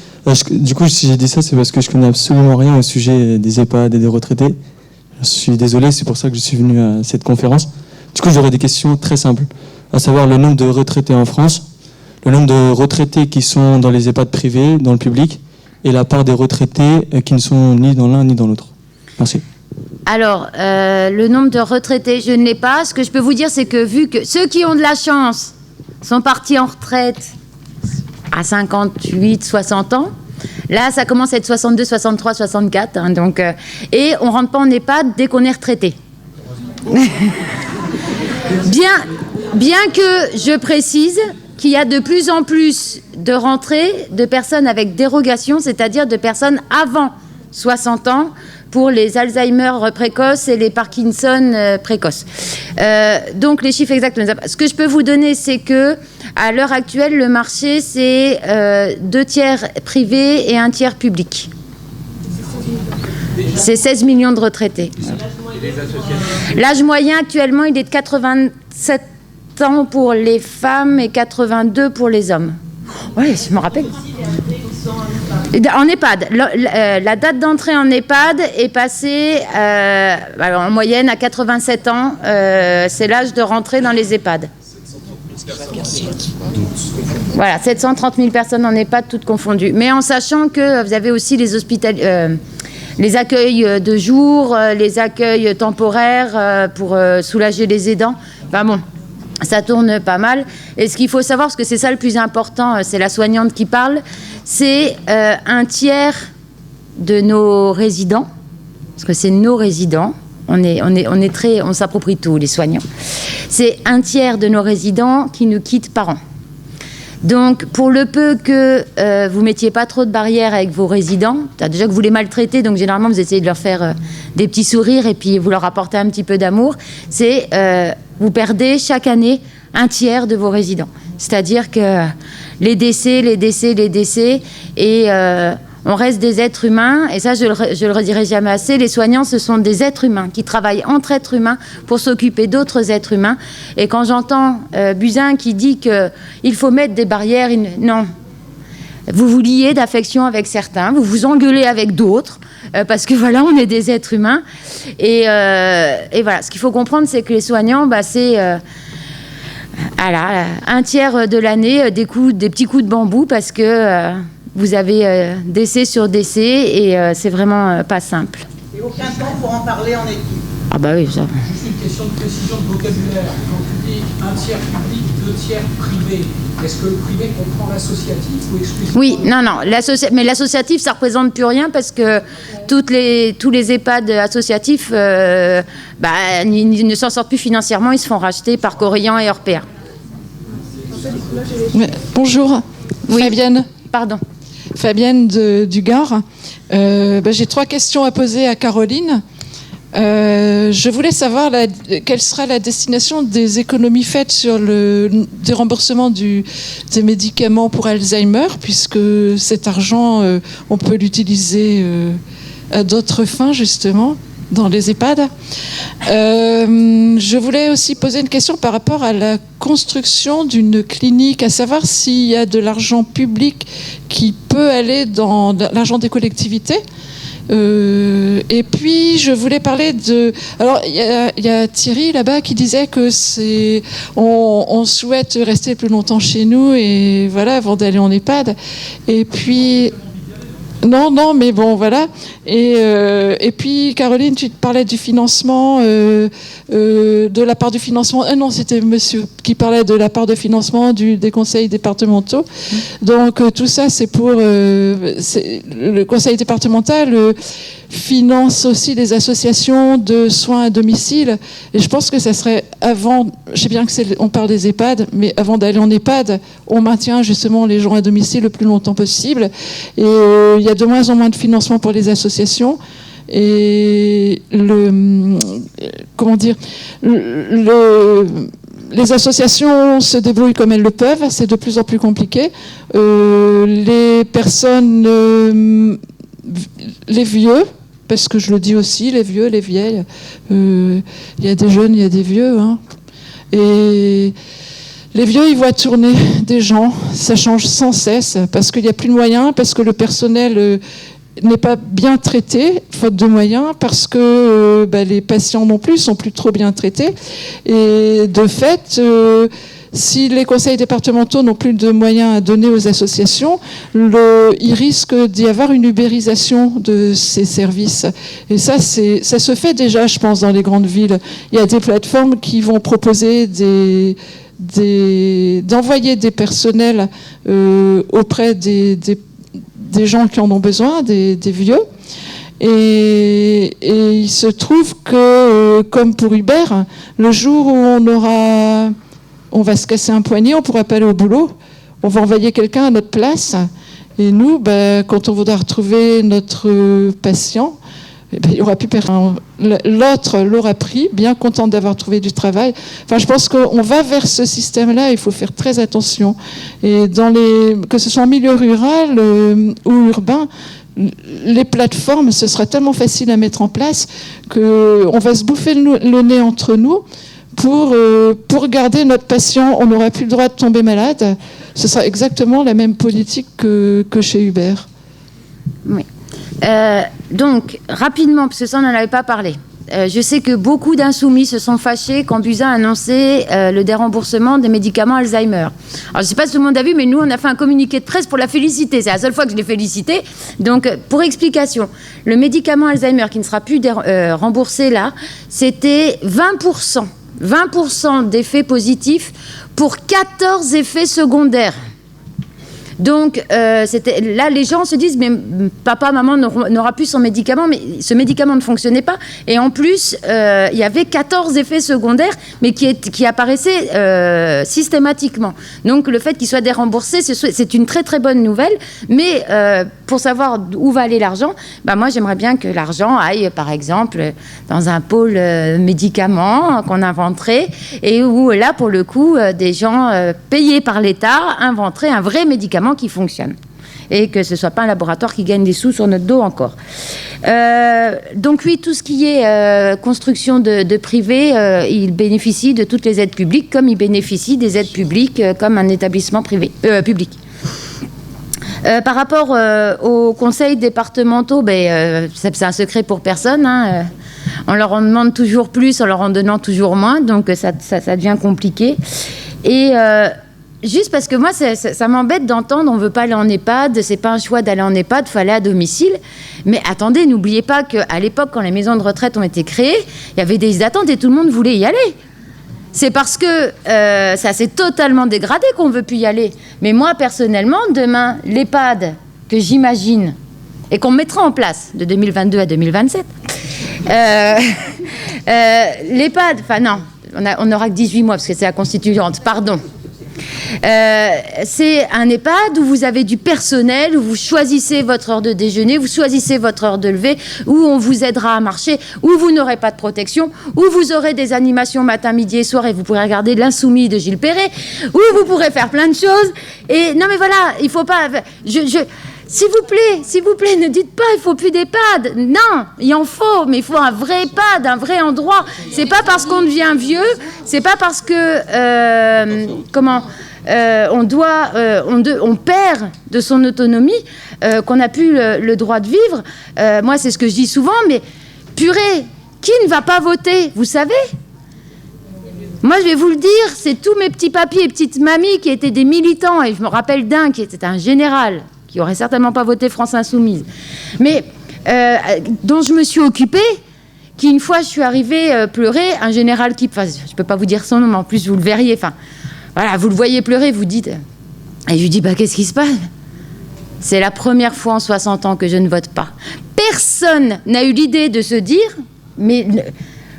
Du coup, si j'ai dit ça, c'est parce que je connais absolument rien au sujet des EHPAD et des retraités. Je suis désolé, c'est pour ça que je suis venu à cette conférence. Du coup, j'aurais des questions très simples, à savoir le nombre de retraités en France, le nombre de retraités qui sont dans les EHPAD privés, dans le public, et la part des retraités qui ne sont ni dans l'un ni dans l'autre. Merci. Alors, le nombre de retraités, je ne l'ai pas. Ce que je peux vous dire, c'est que vu que ceux qui ont de la chance sont partis en retraite à 58, 60 ans. Là, ça commence à être 62, 63, 64. Hein, donc, et on ne rentre pas en EHPAD dès qu'on est retraité. Bien que je précise qu'il y a de plus en plus de rentrées de personnes avec dérogation, c'est-à-dire de personnes avant 60 ans, pour les Alzheimer précoces et les Parkinson précoces. Donc les chiffres exacts, ce que je peux vous donner, c'est que à l'heure actuelle, le marché, c'est 2 tiers privés et 1 tiers public. C'est 16 millions de retraités. L'âge moyen actuellement, il est de 87 ans pour les femmes et 82 pour les hommes. Oui, je me rappelle. En EHPAD, la date d'entrée en EHPAD est passée en moyenne à 87 ans. C'est l'âge de rentrée dans les EHPAD. Voilà, 730 000 personnes en EHPAD, toutes confondues. Mais en sachant que vous avez aussi les accueils de jour, les accueils temporaires pour soulager les aidants. Enfin bon, ça tourne pas mal. Et ce qu'il faut savoir, parce que c'est ça le plus important, c'est la soignante qui parle, c'est 1 tiers de nos résidents, parce que c'est nos résidents, on s'approprie tout, les soignants. C'est 1 tiers de nos résidents qui nous quittent par an. Donc, pour le peu que vous mettiez pas trop de barrières avec vos résidents, déjà que vous les maltraitez, donc généralement vous essayez de leur faire des petits sourires et puis vous leur apportez un petit peu d'amour, c'est vous perdez chaque année 1 tiers de vos résidents. C'est-à-dire que les décès, et on reste des êtres humains, et ça je le redirai jamais assez, les soignants ce sont des êtres humains qui travaillent entre êtres humains pour s'occuper d'autres êtres humains. Et quand j'entends Buzyn qui dit qu'il faut mettre des barrières, non. Vous vous liez d'affection avec certains, vous vous engueulez avec d'autres, parce que voilà, on est des êtres humains. Et voilà, ce qu'il faut comprendre, c'est que les soignants, c'est... voilà, 1 tiers de l'année, des petits coups de bambou, parce que... vous avez décès sur décès et c'est vraiment pas simple. Et aucun temps pour en parler en équipe. Ah bah oui, ça. Juste une question de précision de vocabulaire. Quand tu dis 1 tiers public, 2 tiers privé, est-ce que le privé comprend l'associatif ou exclusivement? Oui, non, mais l'associatif, ça représente plus rien parce que tous les EHPAD associatifs ils ne s'en sortent plus financièrement, ils se font racheter par Corrian et Orpea. Bonjour, oui. Fabienne. Pardon. Fabienne du Gard. J'ai 3 questions à poser à Caroline. Je voulais savoir quelle sera la destination des économies faites sur le déremboursement des médicaments pour Alzheimer, puisque cet argent, on peut l'utiliser à d'autres fins, justement, dans les EHPAD. Je voulais aussi poser une question par rapport à la construction d'une clinique, à savoir s'il y a de l'argent public qui peut aller dans l'argent des collectivités. Et puis, je voulais parler de... Alors, il y a Thierry, là-bas, qui disait que on souhaite rester plus longtemps chez nous, et voilà, avant d'aller en EHPAD. Et puis... Non, mais bon, voilà. Et puis, Caroline, tu te parlais du financement, de la part du financement. Non, c'était monsieur qui parlait de la part de financement des conseils départementaux. Donc, tout ça, c'est pour... le conseil départemental finance aussi les associations de soins à domicile. Et je pense que ça serait avant... Je sais bien on parle des EHPAD, mais avant d'aller en EHPAD, on maintient justement les gens à domicile le plus longtemps possible. Et il y y a de moins en moins de financement pour les associations. Et les associations se débrouillent comme elles le peuvent, c'est de plus en plus compliqué. Les personnes, les vieux, parce que je le dis aussi, les vieux, les vieilles, il y a des jeunes, il y a des vieux, hein. Et les vieux, ils voient tourner des gens, ça change sans cesse, parce qu'il n'y a plus de moyens, parce que le personnel n'est pas bien traité, faute de moyens, parce que les patients non plus sont plus trop bien traités. Et de fait, si les conseils départementaux n'ont plus de moyens à donner aux associations, il risque d'y avoir une ubérisation de ces services. Et ça se fait déjà, je pense, dans les grandes villes. Il y a des plateformes qui vont proposer d'envoyer des personnels auprès des gens qui en ont besoin, des vieux. Et il se trouve que, comme pour Uber, le jour où on va se casser un poignet, on ne pourra pas aller au boulot, on va envoyer quelqu'un à notre place. Et nous, quand on voudra retrouver notre patient, il n'y aura plus personne. L'autre l'aura pris, bien content d'avoir trouvé du travail. Enfin, je pense qu'on va vers ce système-là, il faut faire très attention. Et que ce soit en milieu rural ou urbain, les plateformes, ce sera tellement facile à mettre en place qu'on va se bouffer le nez entre nous pour garder notre patient. On n'aura plus le droit de tomber malade. Ce sera exactement la même politique que chez Uber. Oui. Donc, rapidement, parce que ça, on n'en avait pas parlé. Je sais que beaucoup d'insoumis se sont fâchés quand Buzyn a annoncé le déremboursement des médicaments Alzheimer. Alors, je ne sais pas si tout le monde a vu, mais nous, on a fait un communiqué de presse pour la féliciter. C'est la seule fois que je l'ai félicité. Donc, pour explication, le médicament Alzheimer qui ne sera plus remboursé là, c'était 20%. 20% d'effets positifs pour 14 effets secondaires. Donc, là, les gens se disent, mais papa, maman n'aura plus son médicament, mais ce médicament ne fonctionnait pas. Et en plus, il y avait 14 effets secondaires, mais qui apparaissaient systématiquement. Donc, le fait qu'il soit déremboursé, c'est une très, très bonne nouvelle. Mais pour savoir où va aller l'argent, moi, j'aimerais bien que l'argent aille, par exemple, dans un pôle médicaments qu'on inventerait, et où, là, pour le coup, des gens payés par l'État inventeraient un vrai médicament qui fonctionne et que ce ne soit pas un laboratoire qui gagne des sous sur notre dos encore. Donc oui, tout ce qui est construction de privé, il bénéficie de toutes les aides publiques comme il bénéficie des aides publiques comme un établissement privé, public. Par rapport aux conseils départementaux, c'est un secret pour personne, hein. On leur en demande toujours plus en leur en donnant toujours moins, donc ça devient compliqué. Et juste parce que moi, ça m'embête d'entendre on ne veut pas aller en EHPAD, c'est pas un choix d'aller en EHPAD, il faut aller à domicile. Mais attendez, n'oubliez pas qu'à l'époque, quand les maisons de retraite ont été créées, il y avait des attentes et tout le monde voulait y aller. C'est parce que ça s'est totalement dégradé qu'on ne veut plus y aller. Mais moi, personnellement, demain, l'EHPAD que j'imagine et qu'on mettra en place de 2022 à 2027, l'EHPAD, enfin non, on n'aura que 18 mois parce que c'est la constituante, pardon. C'est un EHPAD où vous avez du personnel, où vous choisissez votre heure de déjeuner, vous choisissez votre heure de lever, où on vous aidera à marcher, où vous n'aurez pas de protection, où vous aurez des animations matin, midi et soir et vous pourrez regarder l'Insoumis de Gilles Perret, où vous pourrez faire plein de choses. Et non mais voilà, il faut pas... S'il vous plaît, ne dites pas il faut plus d'EHPAD. Non, il en faut, mais il faut un vrai EHPAD, un vrai endroit. C'est pas parce qu'on devient vieux, c'est pas parce que on perd de son autonomie qu'on n'a plus le droit de vivre. Moi, c'est ce que je dis souvent, mais purée, qui ne va pas voter, vous savez ? Moi, je vais vous le dire, c'est tous mes petits papis et petites mamies qui étaient des militants, et je me rappelle d'un qui était un général, qui n'aurait certainement pas voté France Insoumise, mais dont je me suis occupée, qui une fois je suis arrivée pleurer, un général qui, enfin, je ne peux pas vous dire son nom, mais en plus vous le verriez, enfin, voilà, vous le voyez pleurer, vous dites, et je lui dis, qu'est-ce qui se passe ? C'est la première fois en 60 ans que je ne vote pas. Personne n'a eu l'idée de se dire, mais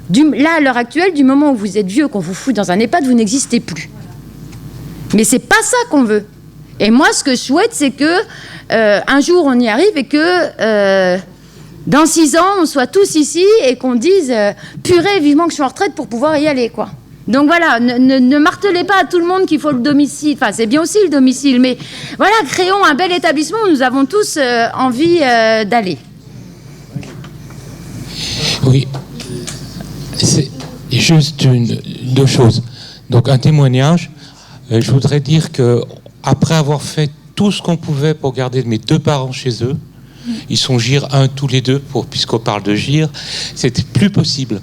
là, à l'heure actuelle, du moment où vous êtes vieux, qu'on vous fout dans un EHPAD, vous n'existez plus. Mais c'est pas ça qu'on veut. Et moi, ce que je souhaite, c'est que un jour, on y arrive et que dans 6 ans, on soit tous ici et qu'on dise purée, vivement que je suis en retraite pour pouvoir y aller, quoi. Donc voilà, ne martelez pas à tout le monde qu'il faut le domicile. Enfin, c'est bien aussi le domicile, mais voilà, créons un bel établissement où nous avons tous envie d'aller. Oui, c'est juste deux choses. Donc un témoignage, je voudrais dire que après avoir fait tout ce qu'on pouvait pour garder mes 2 parents chez eux, ils sont GIR 1 tous les 2, puisqu'on parle de GIR, c'était plus possible.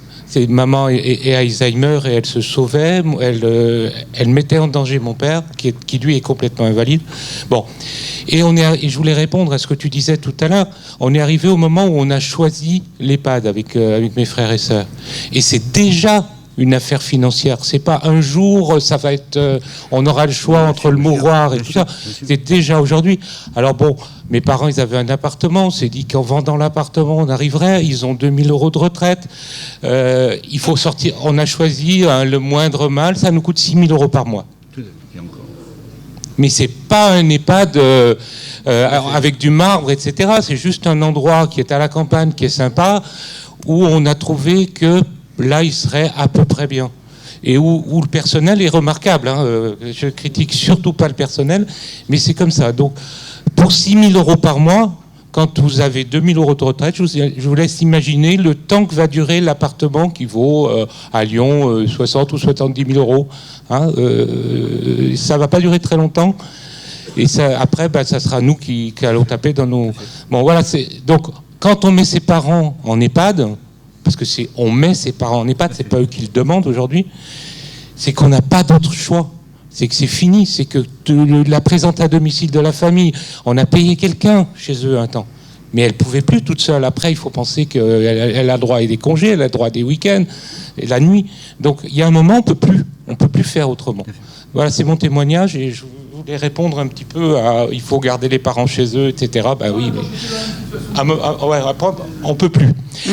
Maman est Alzheimer et elle se sauvait, elle mettait en danger mon père, qui lui est complètement invalide. Bon, et je voulais répondre à ce que tu disais tout à l'heure. On est arrivé au moment où on a choisi l'EHPAD avec mes frères et sœurs. Et c'est déjà une affaire financière. C'est pas un jour, ça va être, on aura le choix entre le mouroir et tout ça. C'est déjà aujourd'hui. Alors bon, mes parents, ils avaient un appartement. On s'est dit qu'en vendant l'appartement, on arriverait. Ils ont 2000 € de retraite. Il faut sortir. On a choisi le moindre mal. Ça nous coûte 6000 € par mois. Mais c'est pas un EHPAD avec du marbre, etc. C'est juste un endroit qui est à la campagne, qui est sympa, où on a trouvé que là, il serait à peu près bien. Et où le personnel est remarquable. Je critique surtout pas le personnel, mais c'est comme ça. Donc, pour 6000 € par mois, quand vous avez 2000 € de retraite, je vous laisse imaginer le temps que va durer l'appartement qui vaut à Lyon 60 ou 70 000 €. Ça va pas durer très longtemps. Et ça, après, ça sera nous qui allons taper dans nos... Bon, voilà. Donc, quand on met ses parents en EHPAD... parce que on met ses parents en EHPAD, c'est pas eux qui le demandent aujourd'hui, c'est qu'on n'a pas d'autre choix. C'est que c'est fini, c'est que la présence à domicile de la famille, on a payé quelqu'un chez eux un temps, mais elle pouvait plus toute seule. Après, il faut penser qu'elle a droit à des congés, elle a droit à des week-ends, et la nuit. Donc, il y a un moment, on peut plus faire autrement. Voilà, c'est mon témoignage, et je voulais répondre un petit peu à il faut garder les parents chez eux, etc. Ben oui, mais on peut plus.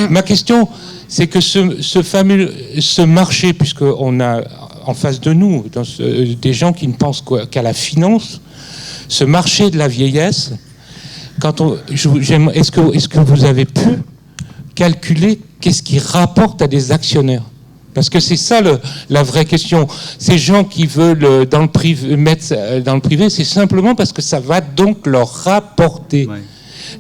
Ma question, c'est que ce marché, puisqu'on a en face de nous des gens qui ne pensent qu'à la finance, ce marché de la vieillesse, est-ce que vous avez pu calculer qu'est-ce qui rapporte à des actionnaires? Parce que c'est ça la vraie question. Ces gens qui veulent mettre dans le privé, c'est simplement parce que ça va donc leur rapporter. Ouais.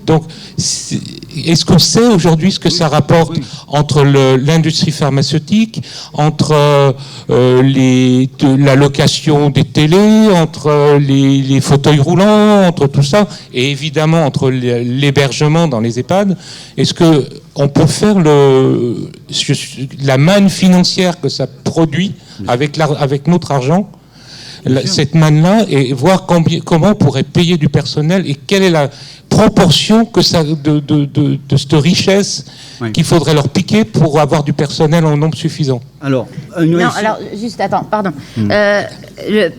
Donc, est-ce qu'on sait aujourd'hui ce que ça rapporte entre l'industrie pharmaceutique, entre la location des télés, entre les fauteuils roulants, entre tout ça, et évidemment entre l'hébergement dans les EHPAD? Est-ce qu'on peut faire la manne financière que ça produit avec notre argent, cette manne-là, et voir comment on pourrait payer du personnel et quelle est la proportion que ça, de cette richesse qu'il faudrait leur piquer pour avoir du personnel en nombre suffisant. Alors, juste, attends, pardon.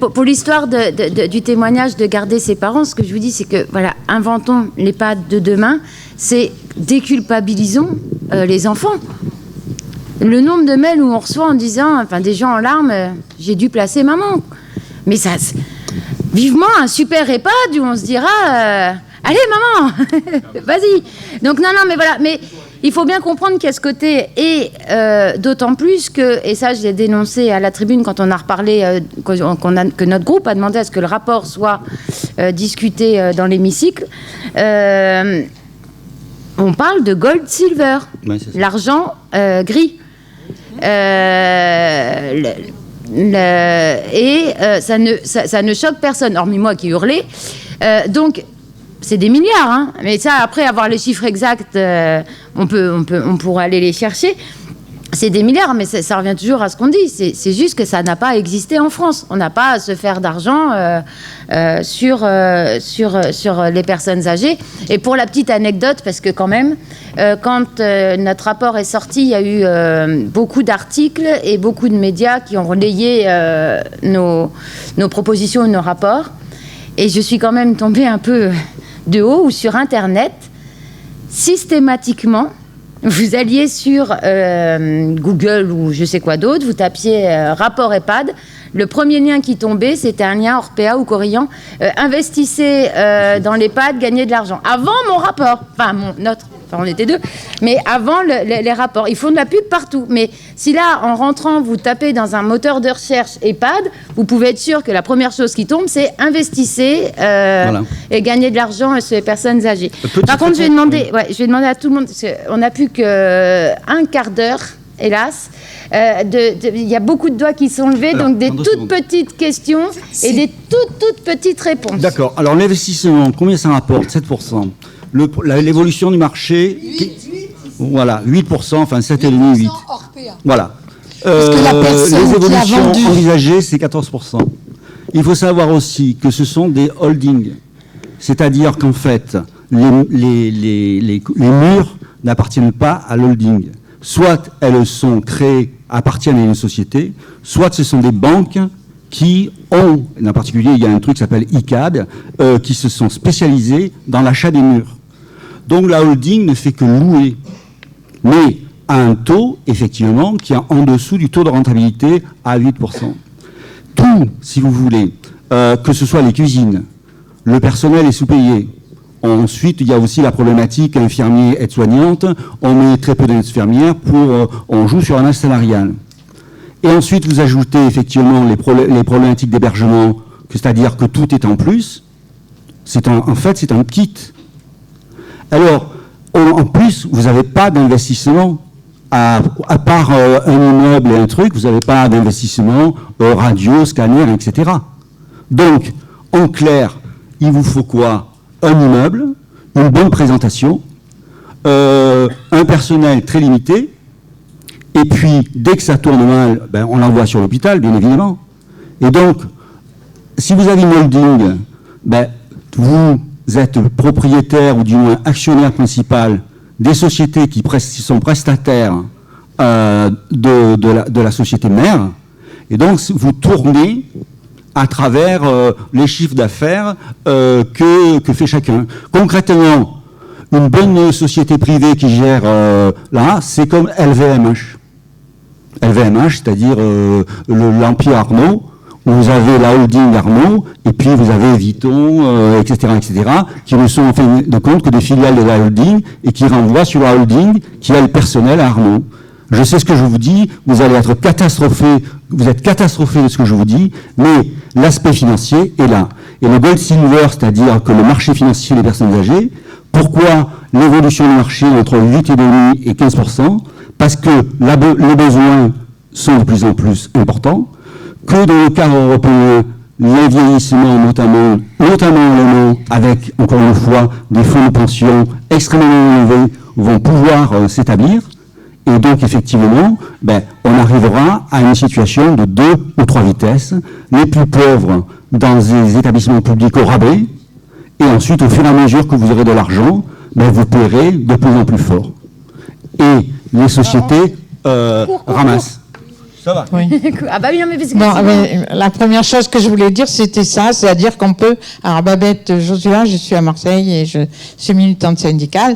Pour l'histoire du témoignage de garder ses parents, ce que je vous dis, c'est que, voilà, inventons l'EHPAD de demain, c'est déculpabilisons les enfants. Le nombre de mails où on reçoit en disant, enfin, des gens en larmes, j'ai dû placer maman. Mais ça, vivement un super EHPAD où on se dira, allez maman, vas-y. Donc non, mais voilà, mais il faut bien comprendre qu'il y a ce côté, et d'autant plus que, et ça je l'ai dénoncé à la tribune quand on a reparlé, que notre groupe a demandé à ce que le rapport soit discuté dans l'hémicycle, on parle de gold-silver, l'argent gris. Ça ne choque personne, hormis moi qui hurlais. Donc, c'est des milliards, hein. Mais ça, après avoir les chiffres exacts, on pourra aller les chercher. C'est des milliards, mais ça revient toujours à ce qu'on dit. C'est juste que ça n'a pas existé en France. On n'a pas à se faire d'argent sur les personnes âgées. Et pour la petite anecdote, parce que quand même, quand notre rapport est sorti, il y a eu beaucoup d'articles et beaucoup de médias qui ont relayé nos propositions et nos rapports. Et je suis quand même tombée un peu de haut, où sur Internet, systématiquement, vous alliez sur Google ou je sais quoi d'autre, vous tapiez rapport EHPAD, Le premier lien qui tombait, c'était un lien Orpea ou Corillan. Investissez dans l'EHPAD, gagnez de l'argent. Avant mon rapport, on était deux, mais avant les rapports. Ils font de la pub partout. Mais si là, en rentrant, vous tapez dans un moteur de recherche EHPAD, vous pouvez être sûr que la première chose qui tombe, c'est investissez et gagnez de l'argent sur les personnes âgées. Par contre, je vais demander à tout le monde, parce qu'on n'a plus qu'un quart d'heure, hélas. Il y a beaucoup de doigts qui sont levés, donc des toutes petites questions et des toutes petites réponses. D'accord. Alors, l'investissement, combien ça rapporte? 7%. L'évolution du marché, 8%, enfin 7,5, 8%. Voilà. Les évolutions envisagées, c'est 14%. Il faut savoir aussi que ce sont des holdings. C'est-à-dire qu'en fait, les murs n'appartiennent pas à l'holding. Soit elles sont créées, appartiennent à une société, soit ce sont des banques qui ont, en particulier, il y a un truc qui s'appelle ICAD, qui se sont spécialisés dans l'achat des murs. Donc la holding ne fait que louer, mais à un taux, effectivement, qui est en dessous du taux de rentabilité à 8%. Tout, si vous voulez, que ce soit les cuisines, le personnel est sous-payé. Ensuite, il y a aussi la problématique infirmier, aide-soignante. On met très peu d'aides-infirmières on joue sur un âge salarial. Et ensuite, vous ajoutez effectivement les problématiques d'hébergement, c'est-à-dire que tout est en plus. En fait, c'est un kit. Alors, en plus, vous n'avez pas d'investissement, à part un immeuble et un truc, vous n'avez pas d'investissement radio, scanner, etc. Donc, en clair, il vous faut quoi? Un immeuble, une bonne présentation, un personnel très limité, et puis, dès que ça tourne mal, on l'envoie sur l'hôpital, bien évidemment. Et donc, si vous avez une holding, vous êtes propriétaire ou du moins actionnaire principal des sociétés qui sont prestataires de la société mère. Et donc, vous tournez à travers les chiffres d'affaires que fait chacun. Concrètement, une bonne société privée qui gère c'est comme LVMH. LVMH, c'est-à-dire l'Empire Arnaud, où vous avez la holding Arnaud, et puis vous avez Vuitton, etc., qui ne sont en fin de compte que des filiales de la holding, et qui renvoient sur la holding qui a le personnel à Arnaud. Je sais ce que je vous dis, vous allez être catastrophé, vous êtes catastrophé de ce que je vous dis, mais l'aspect financier est là. Et le gold silver, c'est-à-dire que le marché financier des personnes âgées, pourquoi l'évolution du marché entre 8,5 et 15%? Parce que les besoins sont de plus en plus importants, que dans le cadre européen, les vieillissements, notamment avec, encore une fois, des fonds de pension extrêmement élevés, vont pouvoir s'établir. Et donc, effectivement, on arrivera à une situation de 2 ou 3 vitesses, les plus pauvres dans des établissements publics au rabais, et ensuite, au fur et à mesure que vous aurez de l'argent, vous paierez de plus en plus fort. Et les sociétés ramassent. Ça va. Oui. La première chose que je voulais dire, c'était ça, c'est-à-dire qu'on peut... Alors, Babette Josua, je suis à Marseille et je suis militante syndicale.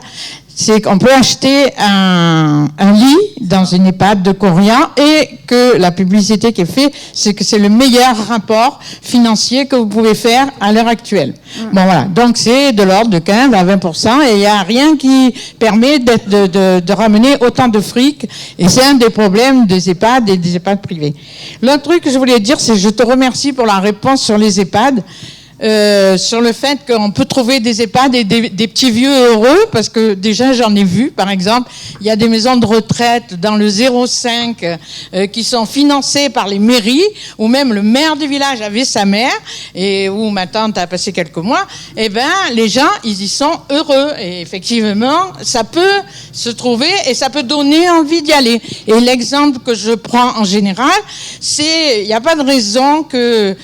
C'est qu'on peut acheter un lit dans une EHPAD de Corillan et que la publicité qui est faite, c'est que c'est le meilleur rapport financier que vous pouvez faire à l'heure actuelle. Bon, voilà. Donc, c'est de l'ordre de 15 à 20% et il n'y a rien qui permet de ramener autant de fric. Et c'est un des problèmes des EHPAD et des EHPAD privés. L'autre truc que je voulais dire, c'est que je te remercie pour la réponse sur les EHPAD. Sur le fait qu'on peut trouver des EHPAD et des petits vieux heureux, parce que déjà j'en ai vu, par exemple, il y a des maisons de retraite dans le 05 qui sont financées par les mairies, où même le maire du village avait sa mère, et où ma tante a passé quelques mois, et les gens, ils y sont heureux, et effectivement, ça peut se trouver, et ça peut donner envie d'y aller. Et l'exemple que je prends en général, c'est, il n'y a pas de raison que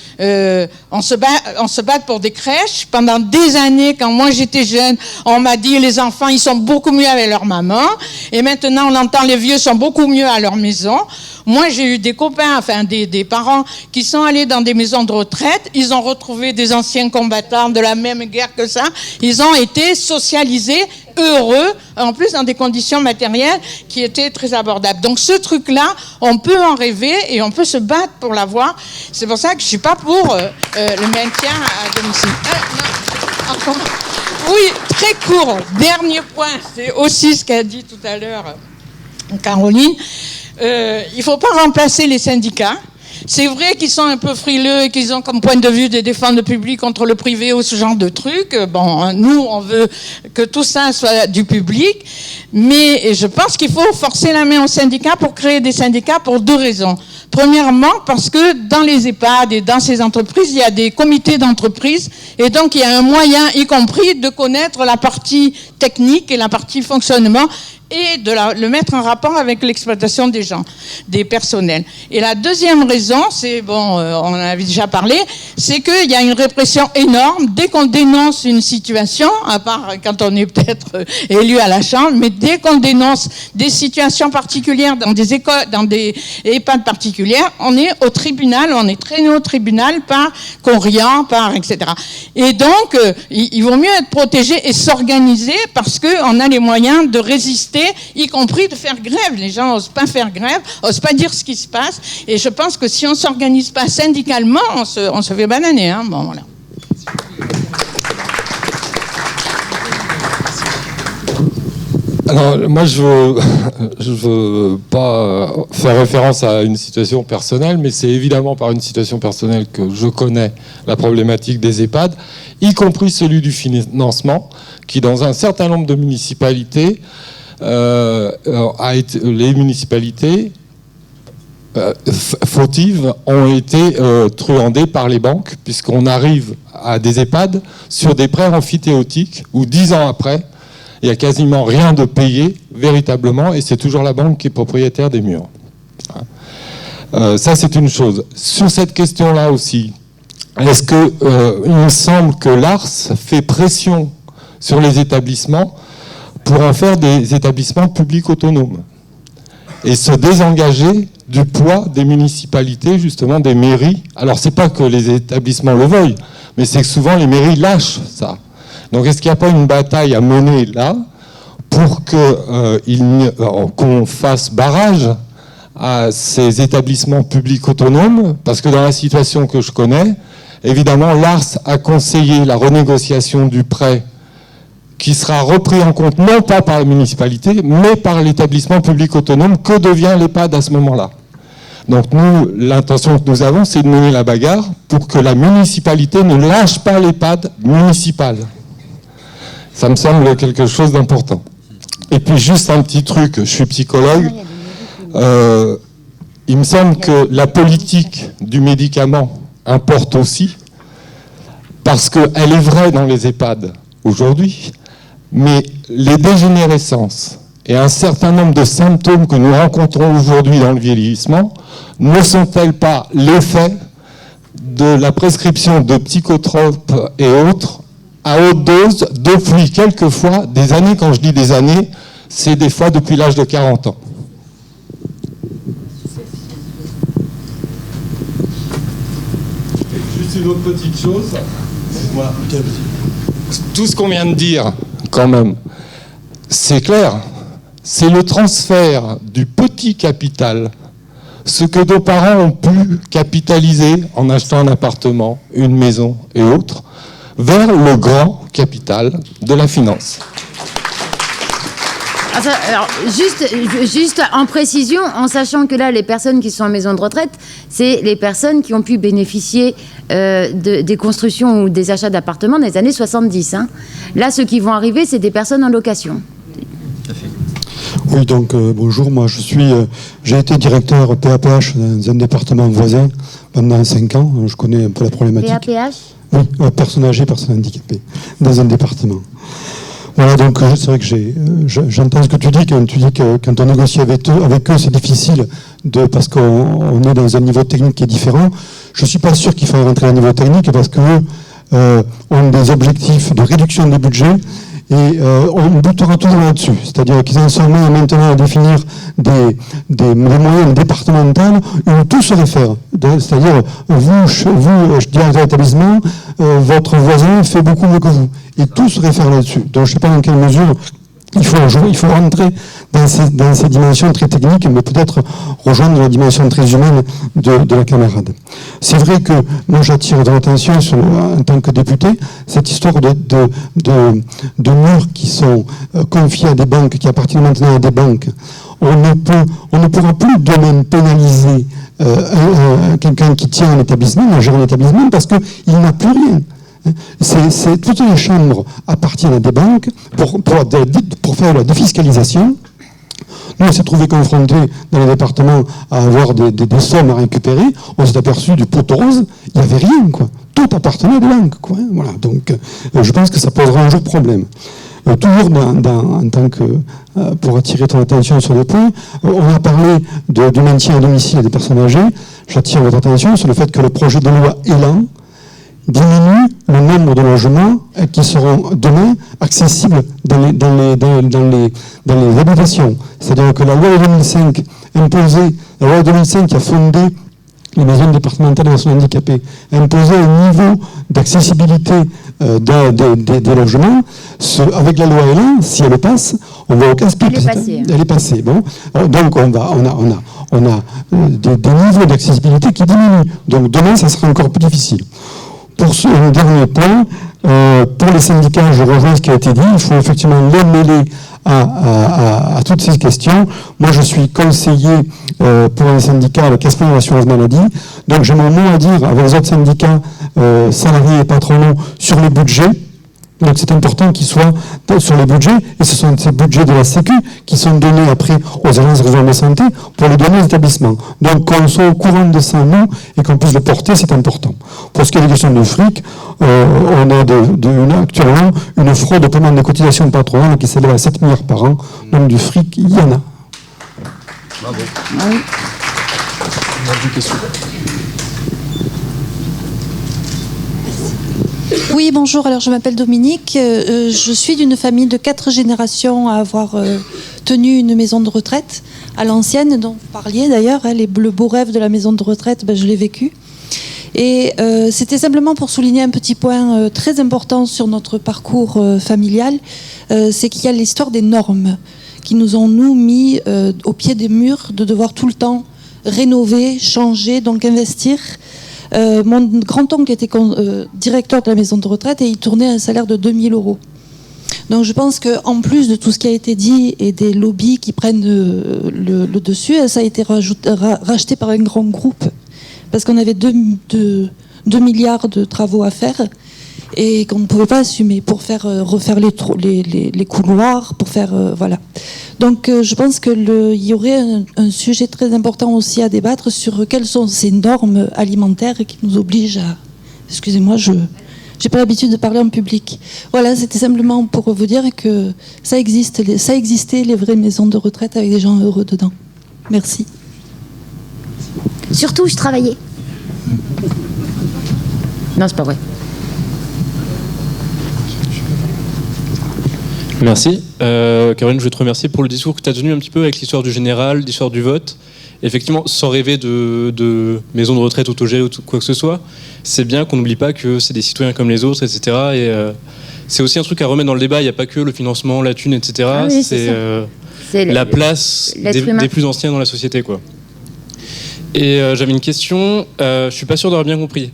on se batte pour des crèches. Pendant des années, quand moi j'étais jeune, on m'a dit les enfants, ils sont beaucoup mieux avec leur maman. Et maintenant, on entend les vieux sont beaucoup mieux à leur maison. Moi, j'ai eu des copains, des parents qui sont allés dans des maisons de retraite. Ils ont retrouvé des anciens combattants de la même guerre que ça. Ils ont été socialisés heureux, en plus dans des conditions matérielles qui étaient très abordables. Donc ce truc-là, on peut en rêver et on peut se battre pour l'avoir. C'est pour ça que je suis pas pour le maintien à domicile. Oui, très court. Dernier point, c'est aussi ce qu'a dit tout à l'heure Caroline. Il faut pas remplacer les syndicats. C'est vrai qu'ils sont un peu frileux et qu'ils ont comme point de vue de défendre le public contre le privé ou ce genre de trucs. Bon, nous, on veut que tout ça soit du public, mais je pense qu'il faut forcer la main aux syndicats pour créer des syndicats pour 2 raisons. Premièrement, parce que dans les EHPAD et dans ces entreprises, il y a des comités d'entreprise et donc il y a un moyen, y compris, de connaître la partie technique et la partie fonctionnement et de le mettre en rapport avec l'exploitation des gens, des personnels. Et la deuxième raison, c'est, bon, on en avait déjà parlé, c'est qu'il y a une répression énorme dès qu'on dénonce une situation, à part quand on est peut-être élu à la Chambre, mais dès qu'on dénonce des situations particulières dans des écoles, dans des EHPAD particulières, on est au tribunal, on est traîné au tribunal par Corian, par etc. Et donc, il vaut mieux être protégé et s'organiser parce qu'on a les moyens de résister, y compris de faire grève. Les gens n'osent pas faire grève, n'osent pas dire ce qui se passe. Et je pense que si on ne s'organise pas syndicalement, on se fait bananer. Hein. Bon, voilà. Alors, moi, je veux pas faire référence à une situation personnelle, mais c'est évidemment par une situation personnelle que je connais la problématique des EHPAD, y compris celui du financement, qui, dans un certain nombre de municipalités, les municipalités fautives ont été truandées par les banques, puisqu'on arrive à des EHPAD sur des prêts amphithéotiques où 10 ans après, il n'y a quasiment rien de payé véritablement et c'est toujours la banque qui est propriétaire des murs. Ça, c'est une chose. Sur cette question-là aussi, est-ce que il me semble que l'ARS fait pression sur les établissements pour en faire des établissements publics autonomes et se désengager du poids des municipalités, justement des mairies. Alors, c'est pas que les établissements le veuillent, mais c'est que souvent les mairies lâchent ça. Donc, est-ce qu'il n'y a pas une bataille à mener là pour qu'on fasse barrage à ces établissements publics autonomes? Parce que dans la situation que je connais, évidemment, l'ARS a conseillé la renégociation du prêt qui sera repris en compte non pas par la municipalité, mais par l'établissement public autonome. Que devient l'EHPAD à ce moment-là? Donc nous, l'intention que nous avons, c'est de mener la bagarre pour que la municipalité ne lâche pas l'EHPAD municipal. Ça me semble quelque chose d'important. Et puis juste un petit truc, je suis psychologue, il me semble que la politique du médicament importe aussi, parce qu'elle est vraie dans les EHPAD aujourd'hui, mais les dégénérescences et un certain nombre de symptômes que nous rencontrons aujourd'hui dans le vieillissement ne sont-elles pas l'effet de la prescription de psychotropes et autres à haute dose depuis quelquefois des années? Quand je dis des années, c'est des fois depuis l'âge de 40 ans. Juste une autre petite chose. Voilà. Tout ce qu'on vient de dire, quand même, c'est clair. C'est le transfert du petit capital, ce que nos parents ont pu capitaliser en achetant un appartement, une maison et autres, vers le grand capital de la finance. Alors, juste en précision, en sachant que là, les personnes qui sont en maison de retraite, c'est les personnes qui ont pu bénéficier des constructions ou des achats d'appartements dans les années 70. Hein. Là, ceux qui vont arriver, c'est des personnes en location. Oui, donc bonjour, moi j'ai été directeur PAPH dans un département voisin pendant 5 ans, je connais un peu la problématique. PAPH ? Oui, personnes âgées, personnes handicapées, dans un département. Voilà, donc c'est vrai que j'entends ce que tu dis que quand on négocie avec eux, c'est difficile parce qu'on est dans un niveau technique qui est différent. Je ne suis pas sûr qu'il faille rentrer à un niveau technique parce qu'eux ont des objectifs de réduction des budgets et on butera toujours là-dessus. C'est-à-dire qu'ils en sont maintenant à définir des moyens départementaux où tout se réfère. C'est-à-dire, vous, directeur d'établissement, votre voisin fait beaucoup mieux que vous. Et tout se réfère là-dessus. Donc je ne sais pas dans quelle mesure Il faut rentrer dans ces dimensions très techniques, mais peut-être rejoindre la dimension très humaine de la camarade. C'est vrai que moi j'attire votre attention en tant que député, cette histoire de murs qui sont confiés à des banques, qui appartiennent maintenant à des banques. On ne pourra plus demain pénaliser quelqu'un qui tient un établissement, un gérant d'établissement, parce qu'il n'a plus rien. Toutes les chambres appartiennent à des banques pour faire la défiscalisation. Nous, on s'est trouvé confrontés dans les départements à avoir des sommes à récupérer. On s'est aperçu du pot rose, il n'y avait rien, quoi. Tout appartenait à des banques, quoi. Voilà. Donc, je pense que ça posera un jour problème. Toujours en tant que, pour attirer ton attention sur les points, on a parlé du maintien à domicile des personnes âgées. J'attire votre attention sur le fait que le projet de loi Élan diminue le nombre de logements qui seront demain accessibles dans les habitations. C'est-à-dire que la loi 2005 qui a fondé les maisons départementales des personnes handicapées, a imposé un niveau d'accessibilité des logements. Avec la loi Élan, si elle passe, on va au casse-pipe. Elle est passée. Bon. Donc on a des niveaux d'accessibilité qui diminuent. Donc demain, ça sera encore plus difficile. Pour un dernier point, pour les syndicats, je rejoins ce qui a été dit, il faut effectivement les mêler à toutes ces questions. Moi, je suis conseiller pour un syndicat, la Caisse de l'assurance maladie, donc j'ai mon mot à dire avec les autres syndicats, salariés et patronaux, sur les budgets. Donc c'est important qu'ils soient sur les budgets, et ce sont ces budgets de la Sécu qui sont donnés après aux agences régionales de santé pour les donner aux établissements. Donc qu'on soit au courant de ça, nous, et qu'on puisse le porter, c'est important. Pour ce qui est des questions de fric, on a actuellement une fraude au paiement des cotisations patronales qui s'élève à 7 milliards par an. Donc du fric, il y en a. Bravo. Oui. On a deux questions. Oui, bonjour. Alors, je m'appelle Dominique. Je suis d'une famille de 4 générations à avoir tenu une maison de retraite à l'ancienne, dont vous parliez d'ailleurs. Hein, le beau rêve de la maison de retraite, je l'ai vécu. Et c'était simplement pour souligner un petit point très important sur notre parcours familial. C'est qu'il y a l'histoire des normes qui nous ont, nous, mis au pied des murs de devoir tout le temps rénover, changer, donc investir. Mon grand-oncle était directeur de la maison de retraite et il tournait un salaire de 2000 €. Donc je pense qu'en plus de tout ce qui a été dit et des lobbies qui prennent le dessus, ça a été racheté par un grand groupe parce qu'on avait 2 milliards de travaux à faire et qu'on ne pouvait pas assumer pour refaire les couloirs, pour faire voilà. Donc je pense qu'il y aurait un sujet très important aussi à débattre sur quelles sont ces normes alimentaires qui nous obligent à... Excusez-moi, je n'ai pas l'habitude de parler en public. Voilà, c'était simplement pour vous dire que ça existait les vraies maisons de retraite avec des gens heureux dedans. Merci. Surtout, je travaillais. Non, c'est pas vrai. Merci. Caroline, je veux te remercier pour le discours que tu as tenu un petit peu avec l'histoire du général, l'histoire du vote. Effectivement, sans rêver de maison de retraite autogérée ou quoi que ce soit, c'est bien qu'on n'oublie pas que c'est des citoyens comme les autres, etc. Et c'est aussi un truc à remettre dans le débat. Il n'y a pas que le financement, la thune, etc. Ah oui, c'est la place des plus anciens dans la société, quoi. Et j'avais une question. Je suis pas sûr d'avoir bien compris.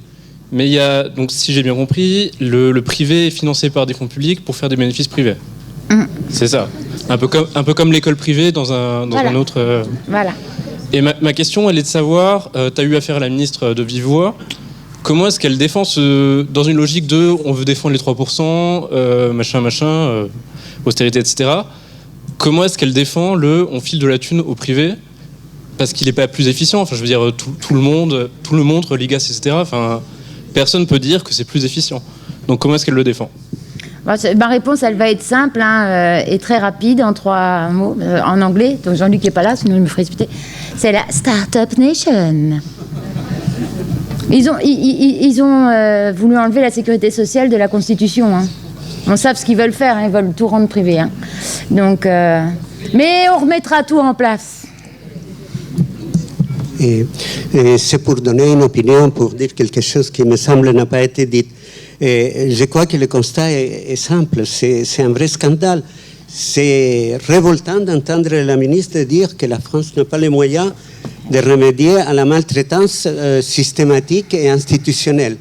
Mais il y a, donc si j'ai bien compris, le privé est financé par des fonds publics pour faire des bénéfices privés. C'est ça. Un peu comme l'école privée dans un autre... Voilà. Et ma question, elle est de savoir, tu as eu affaire à la ministre de vive voix, comment est-ce qu'elle défend dans une logique de on veut défendre les 3%, machin, austérité, etc. Comment est-ce qu'elle défend on file de la thune au privé parce qu'il n'est pas plus efficient? Enfin, je veux dire, tout le monde le montre, l'IGAS, etc. Enfin, personne ne peut dire que c'est plus efficient. Donc comment est-ce qu'elle le défend? Ma réponse, elle va être simple et très rapide, en 3 mots, en anglais. Donc Jean-Luc n'est pas là, sinon il me ferait disputer. C'est la Startup Nation. Ils ont voulu enlever la sécurité sociale de la Constitution. Hein. On sait ce qu'ils veulent faire, hein, ils veulent tout rendre privé. Hein. Donc, mais on remettra tout en place. Et c'est pour donner une opinion, pour dire quelque chose qui me semble n'a pas été dit. Et je crois que le constat est simple, c'est un vrai scandale. c'est révoltant d'entendre la ministre dire que la France n'a pas les moyens de remédier à la maltraitance systématique et institutionnelle.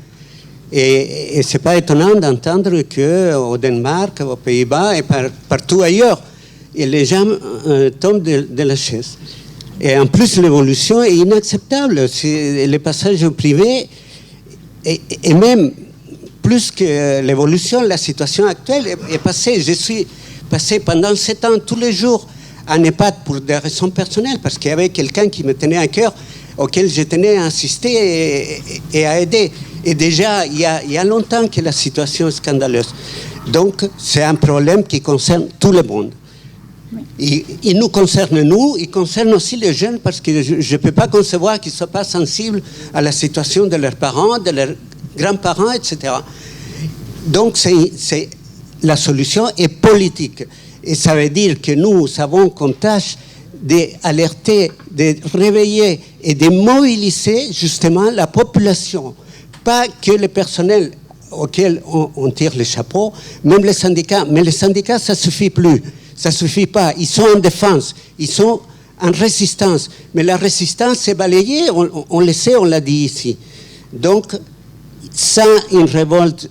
Et ce n'est pas étonnant d'entendre qu'au Danemark, aux Pays-Bas et partout ailleurs, et les gens tombent de la chaise. Et en plus, l'évolution est inacceptable. Le passage au privé, et même plus que l'évolution, la situation actuelle est passée. Je suis passé pendant 7 ans, tous les jours, en EHPAD pour des raisons personnelles, parce qu'il y avait quelqu'un qui me tenait à cœur, auquel je tenais à assister et à aider. Et déjà, il y a longtemps que la situation est scandaleuse. Donc, c'est un problème qui concerne tout le monde. Il nous concerne, nous, il concerne aussi les jeunes, parce que je ne peux pas concevoir qu'ils ne soient pas sensibles à la situation de leurs parents, de leurs grands-parents, etc. Donc, la solution est politique. Et ça veut dire que nous avons comme tâche d'alerter, de réveiller et de mobiliser justement la population. Pas que le personnel auquel on tire les chapeaux, même les syndicats. Mais les syndicats, ça ne suffit plus. Ça ne suffit pas. Ils sont en défense. Ils sont en résistance. Mais la résistance est balayée. On le sait, on l'a dit ici. Donc, sans une révolte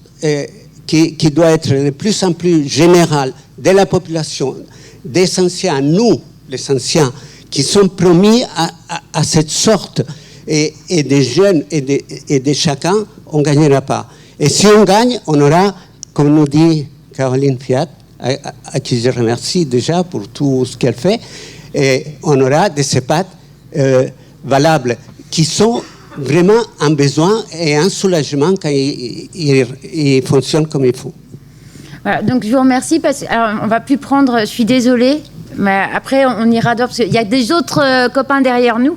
qui doit être de plus en plus générale de la population, des anciens, nous, les anciens, qui sont promis à cette sorte, et des jeunes et de chacun, on ne gagnera pas. Et si on gagne, on aura, comme nous dit Caroline Fiat, à qui je remercie déjà pour tout ce qu'elle fait, et on aura des EHPAD valables, qui sont vraiment un besoin et un soulagement quand ils fonctionnent comme il faut. Voilà, donc je vous remercie, parce qu'on ne va plus prendre, je suis désolée, mais après on ira d'or, parce qu'il y a des autres copains derrière nous,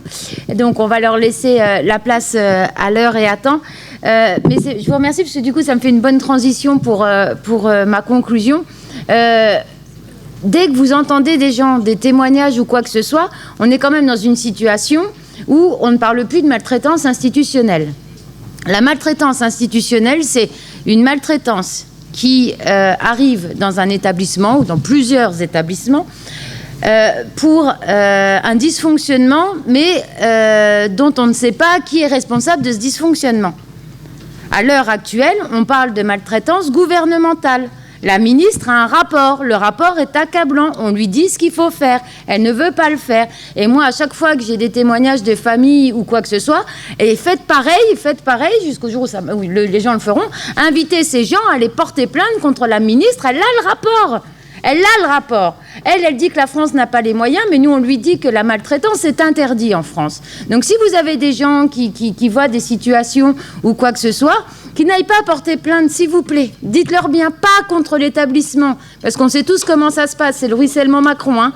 donc on va leur laisser la place à l'heure et à temps. Mais je vous remercie, parce que du coup ça me fait une bonne transition pour ma conclusion. Dès que vous entendez des gens, des témoignages ou quoi que ce soit, on est quand même dans une situation où on ne parle plus de maltraitance institutionnelle. La maltraitance institutionnelle, c'est une maltraitance qui arrive dans un établissement ou dans plusieurs établissements pour un dysfonctionnement, mais dont on ne sait pas qui est responsable de ce dysfonctionnement. À l'heure actuelle, on parle de maltraitance gouvernementale. La ministre a un rapport, le rapport est accablant, on lui dit ce qu'il faut faire, elle ne veut pas le faire. Et moi, à chaque fois que j'ai des témoignages de famille ou quoi que ce soit, et faites pareil, jusqu'au jour où les gens le feront, invitez ces gens à aller porter plainte contre la ministre, elle a le rapport. Elle dit que la France n'a pas les moyens, mais nous, on lui dit que la maltraitance est interdite en France. Donc, si vous avez des gens qui voient des situations ou quoi que ce soit, qui n'aillent pas porter plainte, s'il vous plaît. Dites-leur bien, pas contre l'établissement, parce qu'on sait tous comment ça se passe. C'est le ruissellement Macron.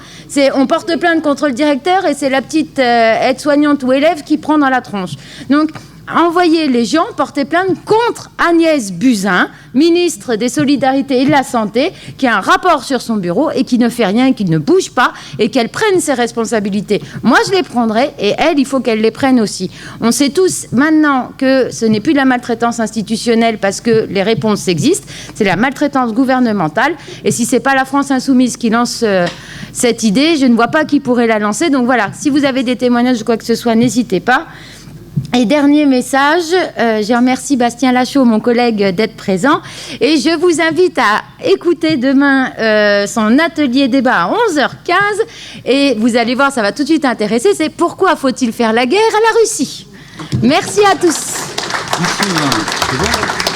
On porte plainte contre le directeur et c'est la petite aide-soignante ou élève qui prend dans la tronche. Donc, envoyer les gens porter plainte contre Agnès Buzyn, ministre des Solidarités et de la Santé, qui a un rapport sur son bureau et qui ne fait rien, qui ne bouge pas, et qu'elle prenne ses responsabilités. Moi, je les prendrai, et elle, il faut qu'elle les prenne aussi. On sait tous maintenant que ce n'est plus de la maltraitance institutionnelle parce que les réponses existent, c'est la maltraitance gouvernementale, et si c'est pas la France Insoumise qui lance cette idée, je ne vois pas qui pourrait la lancer. Donc voilà, si vous avez des témoignages ou quoi que ce soit, n'hésitez pas. Et dernier message, je remercie Bastien Lachaud, mon collègue, d'être présent. Et je vous invite à écouter demain son atelier débat à 11h15. Et vous allez voir, ça va tout de suite intéresser. C'est pourquoi faut-il faire la guerre à la Russie ? Merci à tous. Merci.